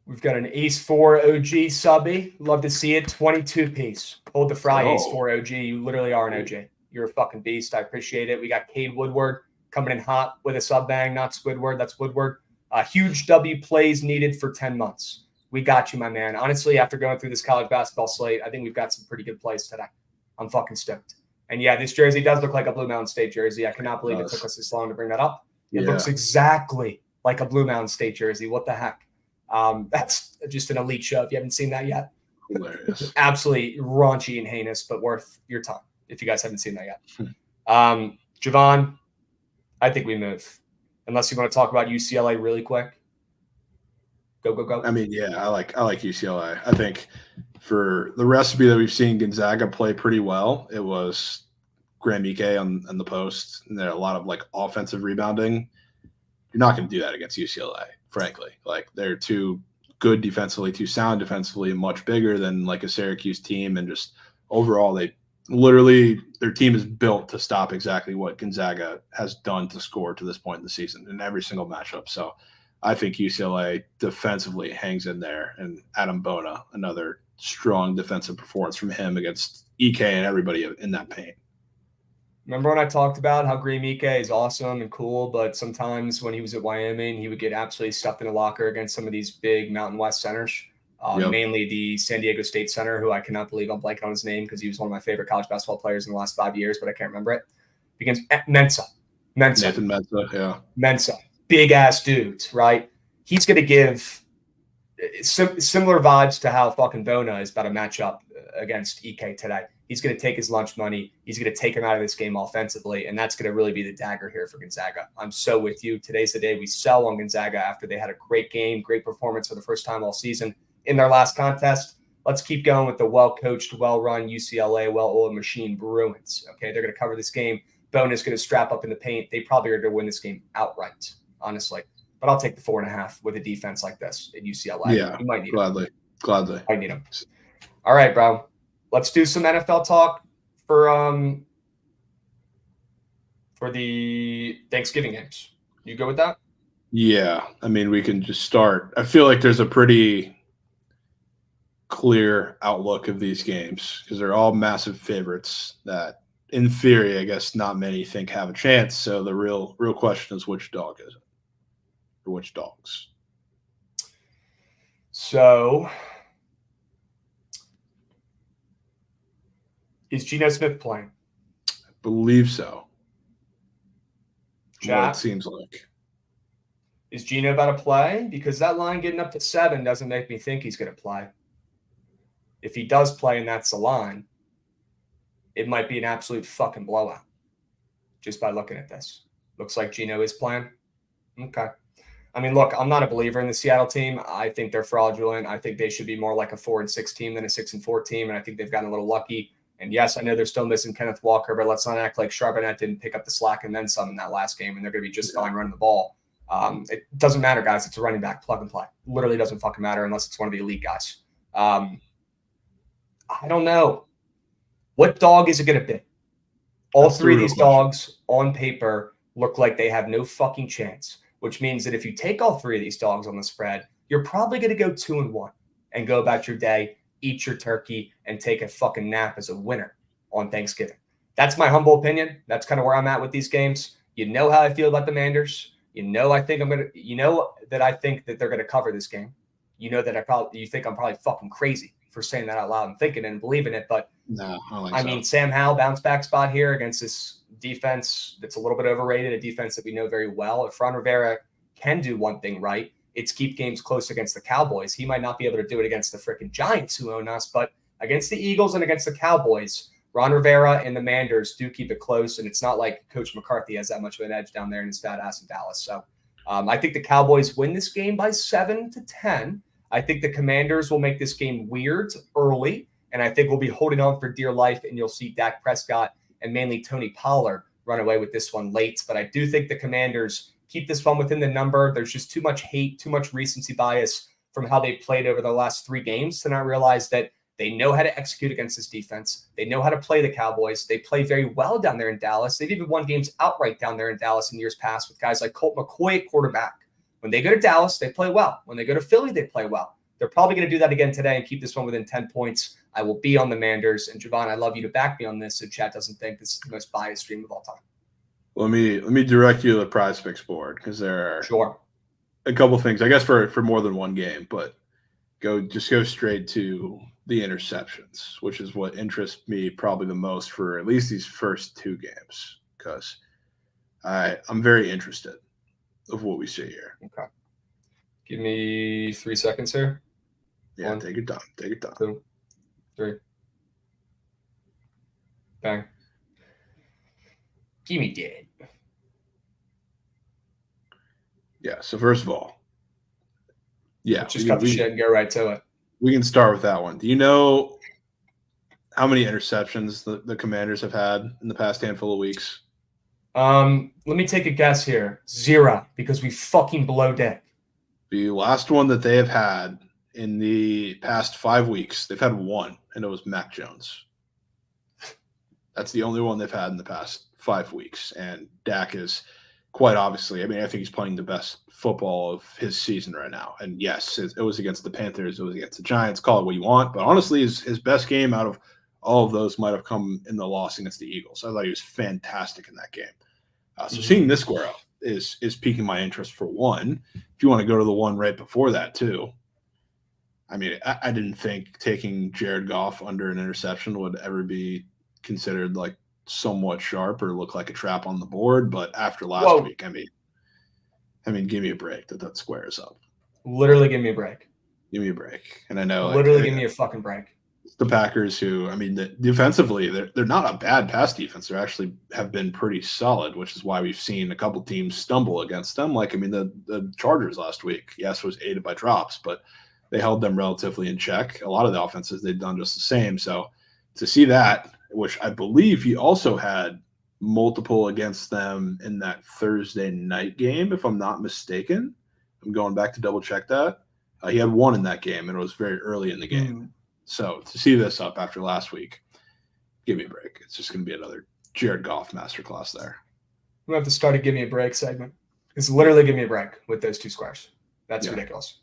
We've got an Ace 4 OG subby. Love to see it. 22 piece. Hold the fry, Ace 4 OG. You literally are an OG. You're a fucking beast. I appreciate it. We got Cade Woodward coming in hot with a sub bang, not Squidward. That's Woodward. Huge W plays needed for 10 months. We got you, my man. Honestly, after going through this college basketball slate, I think we've got some pretty good plays today. I'm fucking stoked. And yeah, this jersey does look like a Blue Mountain State jersey. I cannot believe it took us this long to bring that up. It looks exactly like a Blue Mountain State jersey. What the heck? That's just an elite show. If you haven't seen that yet, hilarious. Absolutely raunchy and heinous, but worth your time if you guys haven't seen that yet. Javon, I think we move. Unless you want to talk about UCLA really quick. Go. I like UCLA. I think for the recipe that we've seen Gonzaga play pretty well, it was Graham Ike on the post, and there are a lot of like offensive rebounding. You're not going to do that against UCLA, frankly. Like they're too good defensively, too sound defensively, and much bigger than like a Syracuse team. And just overall, their team is built to stop exactly what Gonzaga has done to score to this point in the season in every single matchup. So I think UCLA defensively hangs in there, and Adam Bona, another strong defensive performance from him against Ike and everybody in that paint. Remember when I talked about how Graham Ike is awesome and cool, but sometimes when he was at Wyoming, he would get absolutely stuffed in a locker against some of these big Mountain West centers, mainly the San Diego State center, who I cannot believe I'm blanking on his name because he was one of my favorite college basketball players in the last 5 years, but I can't remember it. Begins Mensah. Nathan Mensah, yeah. Mensah. Big-ass dudes, right? He's going to give similar vibes to how fucking Bona is about to match up against Ike today. He's going to take his lunch money. He's going to take him out of this game offensively, and that's going to really be the dagger here for Gonzaga. I'm so with you. Today's the day we sell on Gonzaga after they had a great game, great performance for the first time all season in their last contest. Let's keep going with the well-coached, well-run UCLA, well-oiled machine Bruins. Okay, they're going to cover this game. Bona's going to strap up in the paint. They probably are going to win this game outright, honestly. But I'll take the 4.5 with a defense like this at UCLA. Yeah, you might need gladly. I need them. All right, bro. Let's do some NFL talk for the Thanksgiving games. You go with that? Yeah. We can just start. I feel like there's a pretty clear outlook of these games because they're all massive favorites that, in theory, I guess not many think have a chance. So the real question is which dog is it, or which dogs? So, is Geno Smith playing? I believe so. Chat? What it seems like. Is Geno about to play? Because that line getting up to 7 doesn't make me think he's going to play. If he does play and that's the line, it might be an absolute fucking blowout just by looking at this. Looks like Geno is playing. Okay. I mean, look, I'm not a believer in the Seattle team. I think they're fraudulent. I think they should be more like a 4-6 team than a 6-4 team, and I think they've gotten a little lucky. And yes, I know they're still missing Kenneth Walker, but let's not act like Charbonnet didn't pick up the slack and then some in that last game, and they're going to be just fine running the ball. It doesn't matter, guys. It's a running back, plug and play. Literally doesn't fucking matter unless it's one of the elite guys. I don't know. What dog is it going to be? All That's three of the real these question. dogs on paper look like they have no fucking chance, which means that if you take all three of these dogs on the spread, you're probably going to go 2-1 and go about your day, eat your turkey, and take a fucking nap as a winner on Thanksgiving. That's my humble opinion. That's kind of where I'm at with these games. You know how I feel about the Manders. You know that I think that they're going to cover this game. You know that you think I'm probably fucking crazy for saying that out loud and thinking and believing it, but No, I don't think I so. mean, Sam Howell bounce back spot here against this defense that's a little bit overrated, a defense that we know very well. If Ron Rivera can do one thing right, it's keep games close against the Cowboys. He might not be able to do it against the freaking Giants who own us, but against the Eagles and against the Cowboys, Ron Rivera and the Manders do keep it close, and it's not like Coach McCarthy has that much of an edge down there in his fat ass in Dallas. So I think the Cowboys win this game by 7-10. I think the Commanders will make this game weird early, and I think we'll be holding on for dear life, and you'll see Dak Prescott and mainly Tony Pollard run away with this one late. But I do think the Commanders keep this one within the number. There's just too much hate, too much recency bias from how they played over the last 3 games to not realize that they know how to execute against this defense. They know how to play the Cowboys. They play very well down there in Dallas. They've even won games outright down there in Dallas in years past with guys like Colt McCoy at quarterback. When they go to Dallas, they play well. When they go to Philly, they play well. They're probably going to do that again today and keep this one within 10 points. I will be on the Manders. And Javon, I love you to back me on this so chat doesn't think this is the most biased stream of all time. Let me direct you to the Prize Picks board because there are Sure. a couple things, I guess, for more than one game, but go straight to the interceptions, which is what interests me probably the most for at least these first 2 games because I'm very interested of what we see here. Okay. Give me 3 seconds here. Yeah, 1, take your time. Take your time. 2, 3. Bang. Give me dead. Yeah. So first of all, yeah, Just cut the shit and go right to it. we can start with that one. Do you know how many interceptions the Commanders have had in the past handful of weeks? Let me take a guess here. 0, because we fucking blow deck. The last one that they have had in the past 5 weeks, they've had 1, and it was Mac Jones. That's the only one they've had in the past 5 weeks. And Dak is quite obviously, I mean, I think he's playing the best football of his season right now. And yes, it was against the Panthers, it was against the Giants, call it what you want. But honestly, his best game out of all of those might have come in the loss against the Eagles. I thought he was fantastic in that game. So seeing this square up is piquing my interest for one. If you want to go to the one right before that too, I mean, I didn't think taking Jared Goff under an interception would ever be considered like somewhat sharp or look like a trap on the board. But after last week, I mean, give me a break that squares up. Literally give me a break. Give me a break. And I know literally give me a fucking break. The Packers, who, I mean, defensively, they're not a bad pass defense. They actually have been pretty solid, which is why we've seen a couple teams stumble against them. Like, I mean, the Chargers last week, yes, was aided by drops, but they held them relatively in check. A lot of the offenses, they've done just the same. So to see that, which I believe he also had multiple against them in that Thursday night game, if I'm not mistaken. I'm going back to double check that. He had 1 in that game, and it was very early in the game. So to see this up after last week, give me a break. It's just going to be another Jared Goff masterclass there. We have to start a give me a break segment. It's literally give me a break with those 2 squares. That's ridiculous.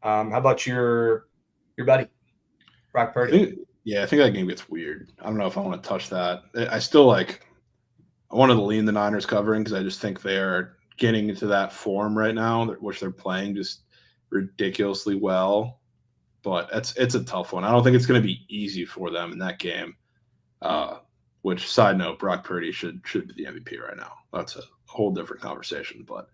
How about your buddy? Brock I Purdy. think that game gets weird. I don't know if I want to touch that. I still I wanted to lean the Niners covering because I just think they are getting into that form right now, which they're playing just ridiculously well. But it's a tough one. I don't think it's going to be easy for them in that game. Which, side note, Brock Purdy should be the MVP right now. That's a whole different conversation, but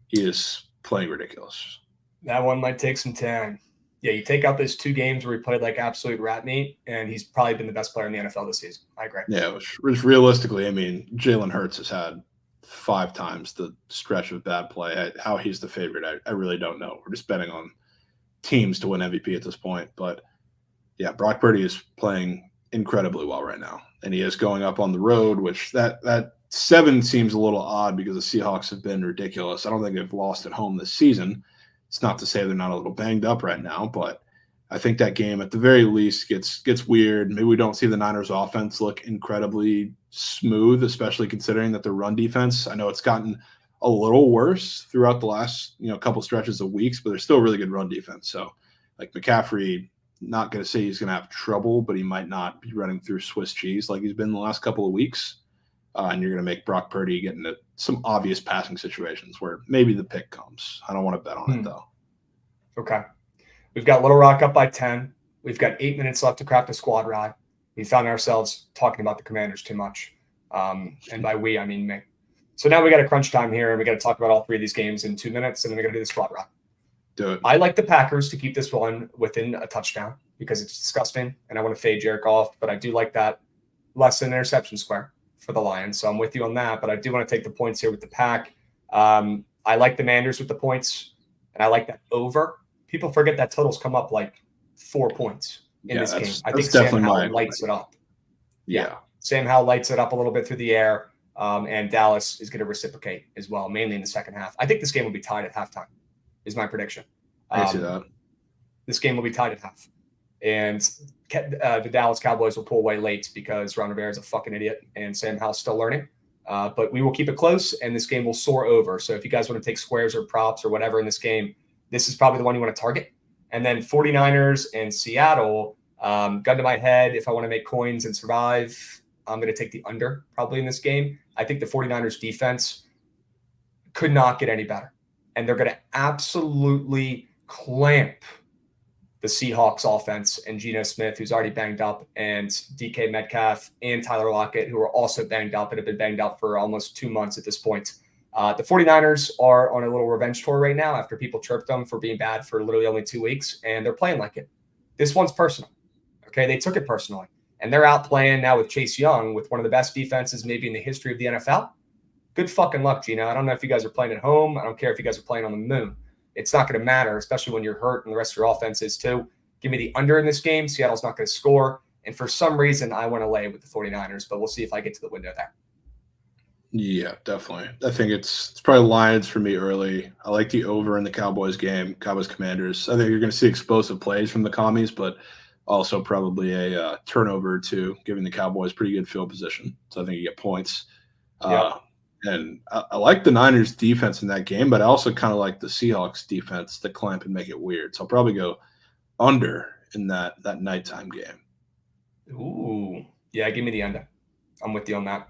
he is playing ridiculous. That one might take some time. Yeah, you take out those 2 games where he played like absolute rat meat, and he's probably been the best player in the NFL this season. I agree. Yeah, which realistically, I mean, Jalen Hurts has had 5 times the stretch of bad play. How he's the favorite, I really don't know. We're just betting on teams to win MVP at this point. But, yeah, Brock Purdy is playing incredibly well right now. And he is going up on the road, which that 7 seems a little odd because the Seahawks have been ridiculous. I don't think they've lost at home this season. It's not to say they're not a little banged up right now, but I think that game at the very least gets weird. Maybe we don't see the Niners offense look incredibly smooth, especially considering that their run defense, I know it's gotten a little worse throughout the last, couple stretches of weeks, but they're still a really good run defense. So like McCaffrey, not going to say he's going to have trouble, but he might not be running through Swiss cheese like he's been the last couple of weeks. And you're going to make Brock Purdy get into some obvious passing situations where maybe the pick comes. I don't want to bet on it, though. Okay. We've got Little Rock up by 10. We've got 8 minutes left to craft a squad ride. We found ourselves talking about the Commanders too much. And by we, I mean me. So now we got a crunch time here, and we got to talk about all 3 of these games in 2 minutes, and then we got to do the squad ride. Do it. I like the Packers to keep this one within a touchdown because it's disgusting, and I want to fade Jared Goff, but I do like that less than interception square for the Lions. So I'm with you on that, but I do want to take the points here with the Pack. I like the Manders with the points, and I like that over. People forget that totals come up like 4 points in this game. I think Sam Howell lights it up. Yeah. Sam Howell lights it up a little bit through the air, and Dallas is going to reciprocate as well, mainly in the second half. I think this game will be tied at halftime, is my prediction. I see that. This game will be tied at half. And the Dallas Cowboys will pull away late because Ron Rivera is a fucking idiot and Sam Howell's still learning. But we will keep it close, and this game will soar over. So if you guys want to take squares or props or whatever in this game, this is probably the one you want to target. And then 49ers and Seattle, gun to my head, if I want to make coins and survive, I'm going to take the under probably in this game. I think the 49ers defense could not get any better. And they're going to absolutely clamp the Seahawks offense and Geno Smith, who's already banged up, and DK Metcalf and Tyler Lockett, who are also banged up and have been banged up for almost 2 months at this point. The 49ers are on a little revenge tour right now after people chirped them for being bad for literally only 2 weeks, and they're playing like it. This one's personal. Okay, they took it personally. And they're out playing now with Chase Young with one of the best defenses maybe in the history of the NFL. Good fucking luck, Gino. I don't know if you guys are playing at home. I don't care if you guys are playing on the moon. It's not going to matter, especially when you're hurt and the rest of your offense is too. Give me the under in this game. Seattle's not going to score. And for some reason, I want to lay with the 49ers, but we'll see if I get to the window there. Yeah, definitely. I think it's probably Lions for me early. I like the over in the Cowboys game, Cowboys Commanders. I think you're going to see explosive plays from the Commies, but also probably a turnover or two, giving the Cowboys pretty good field position. So I think you get points. Yep. And I like the Niners defense in that game, but I also kind of like the Seahawks defense to clamp and make it weird. So I'll probably go under in that nighttime game. Ooh. Yeah, give me the under. I'm with you on that.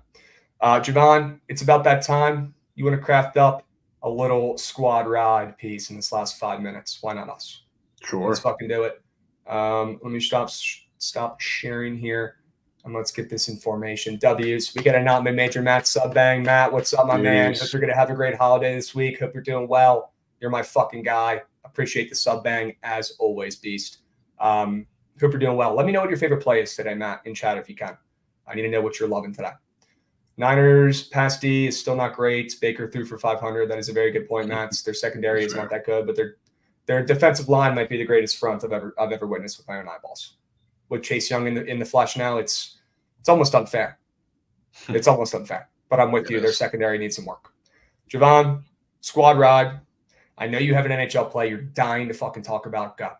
Javon, it's about that time. You want to craft up a little squad ride piece in this last 5 minutes. Why not us? Sure. Let's fucking do it. Let me stop sharing here. And let's get this information. W's. We got a not mid-major Matt sub bang. Matt, what's up, my man? Hope you're going to have a great holiday this week. Hope you're doing well. You're my fucking guy. Appreciate the sub bang as always, beast. Hope you're doing well. Let me know what your favorite play is today, Matt, in chat if you can. I need to know what you're loving today. Niners pass D is still not great. Baker threw for 500. That is a very good point, Matt. Their secondary is not that good, but their defensive line might be the greatest front I've ever witnessed with my own eyeballs. With Chase Young in the flesh now, it's almost unfair. It's almost unfair. But I'm with you. Their secondary needs some work. Javon, squad ride. I know you have an NHL play you're dying to fucking talk about. Go.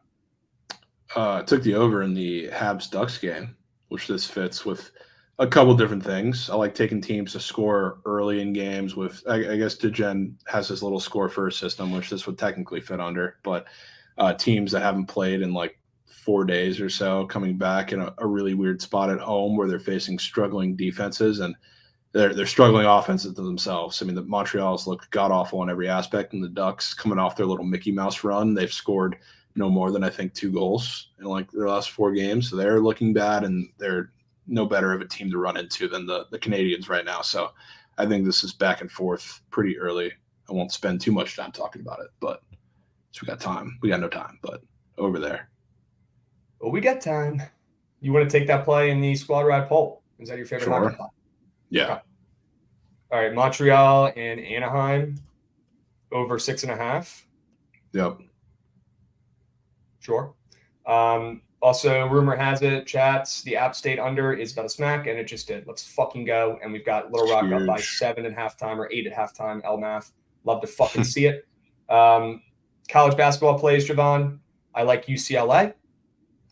I took the over in the Habs-Ducks game, which this fits with a couple different things. I like taking teams to score early in games with, I guess DeGen has this little score first system, which this would technically fit under, but teams that haven't played in like 4 days or so, coming back in a really weird spot at home where they're facing struggling defenses, and they're struggling offenses to themselves. I mean, the Montreal's looked god-awful in every aspect, and the Ducks, coming off their little Mickey Mouse run, they've scored no more than, I think, 2 goals in like their last 4 games. So they're looking bad, and they're no better of a team to run into than the Canadians right now. So I think this is back and forth pretty early. I won't spend too much time talking about it, but so we got time. We got no time, but over there. Well, we got time. You want to take that play in the squad ride poll? Is that your favorite Sure. hockey play? Yeah. Okay. All right, Montreal and Anaheim over 6.5. Yep. Sure. Also, rumor has it, chats, the App State under is about a smack, and it just did. Let's fucking go. And we've got Little Rock up by Huge. 7 at halftime or 8 at halftime. LMAF. Love to fucking see it. College basketball plays, Javon. I like UCLA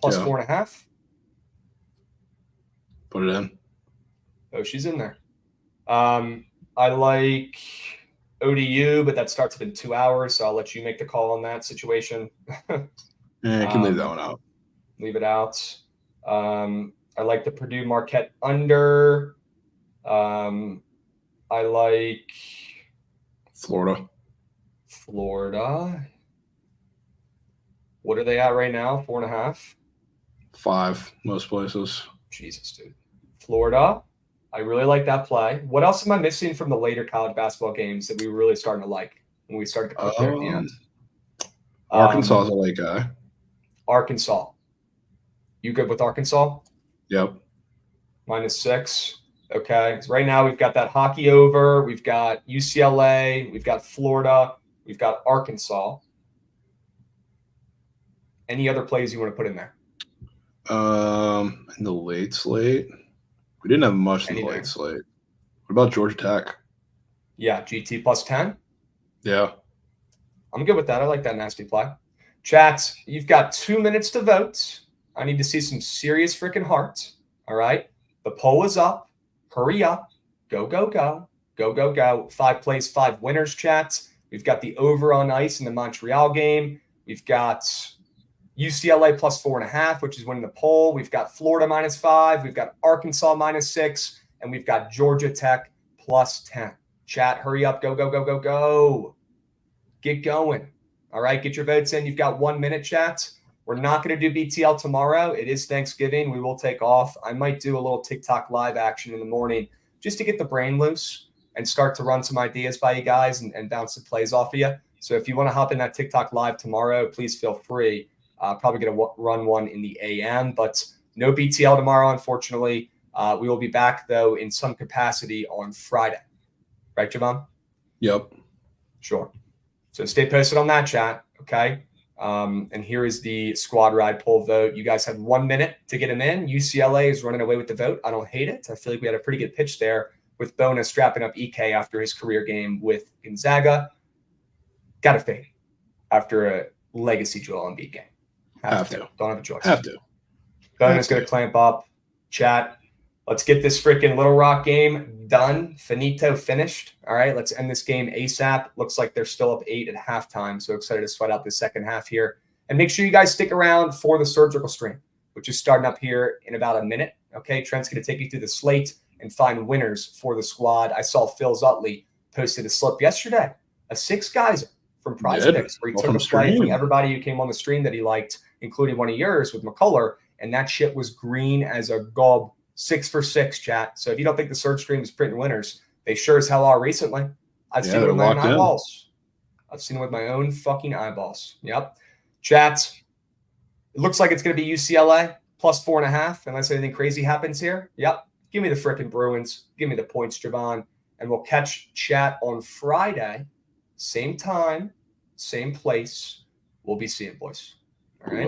plus Yeah. 4.5. Put it in. Oh, she's in there. I like ODU, but that starts in 2 hours, so I'll let you make the call on that situation. I can leave that one out. Leave it out. I like the Purdue Marquette under. I like Florida. Florida. What are they at right now? 4.5? 5, most places. Jesus, dude. Florida. I really like that play. What else am I missing from the later college basketball games that we were really starting to like when we started to cook there at the end? Arkansas is a late guy. Arkansas. You good with Arkansas? Yep. -6. Okay. So right now we've got that hockey over. We've got UCLA. We've got Florida. We've got Arkansas. Any other plays you want to put in there? In the late slate, we didn't have much in the Anywhere. late slate. What about Georgia Tech? Yeah, GT plus 10. Yeah. I'm good with that. I like that nasty play. Chats, you've got 2 minutes to vote. I need to see some serious freaking heart. All right. The poll is up. Hurry up. Go, go, go. Go, go, go. 5 plays, 5 winners, chats. We've got the over on ice in the Montreal game. We've got UCLA plus 4.5, which is winning the poll. We've got Florida -5. We've got Arkansas -6. And we've got Georgia Tech plus 10. Chat, hurry up. Go, go, go, go, go. Get going. All right, get your votes in. You've got 1 minute, chat. We're not going to do BTL tomorrow. It is Thanksgiving. We will take off. I might do a little TikTok live action in the morning just to get the brain loose and start to run some ideas by you guys and bounce some plays off of you. So if you want to hop in that TikTok live tomorrow, please feel free. Probably going to run one in the AM, but no BTL tomorrow, unfortunately. We will be back, though, in some capacity on Friday. Right, Javon? Yep. Sure. So stay posted on that, chat, okay? And here is the squad ride poll vote. You guys have 1 minute to get them in. UCLA is running away with the vote. I don't hate it. I feel like we had a pretty good pitch there with Bona strapping up EK after his career game with Gonzaga. Got to fade after a legacy Joel Embiid game. Have to. Don't have a choice. Have to. Bona's going to clamp up. Chat, let's get this freaking Little Rock game done. Finito, finished. All right, let's end this game ASAP. Looks like they're still up 8 at halftime, so excited to sweat out the second half here. And make sure you guys stick around for the surgical stream, which is starting up here in about a minute. Okay, Trent's going to take you through the slate and find winners for the squad. I saw Phil Zutley posted a slip yesterday, a 6-geyser from Prize Picks, where he took a play from everybody who came on the stream that he liked, including one of yours with McCullough, and that shit was green as a gob. 6 for 6, chat. So if you don't think the search stream is printing winners, they sure as hell are recently. I've seen it with my own eyeballs. I've seen it with my own fucking eyeballs. Yep. Chat, it looks like it's going to be UCLA plus 4.5, unless anything crazy happens here. Yep. Give me the frickin' Bruins. Give me the points, Javon. And we'll catch chat on Friday. Same time, same place. We'll be seeing, boys. All right.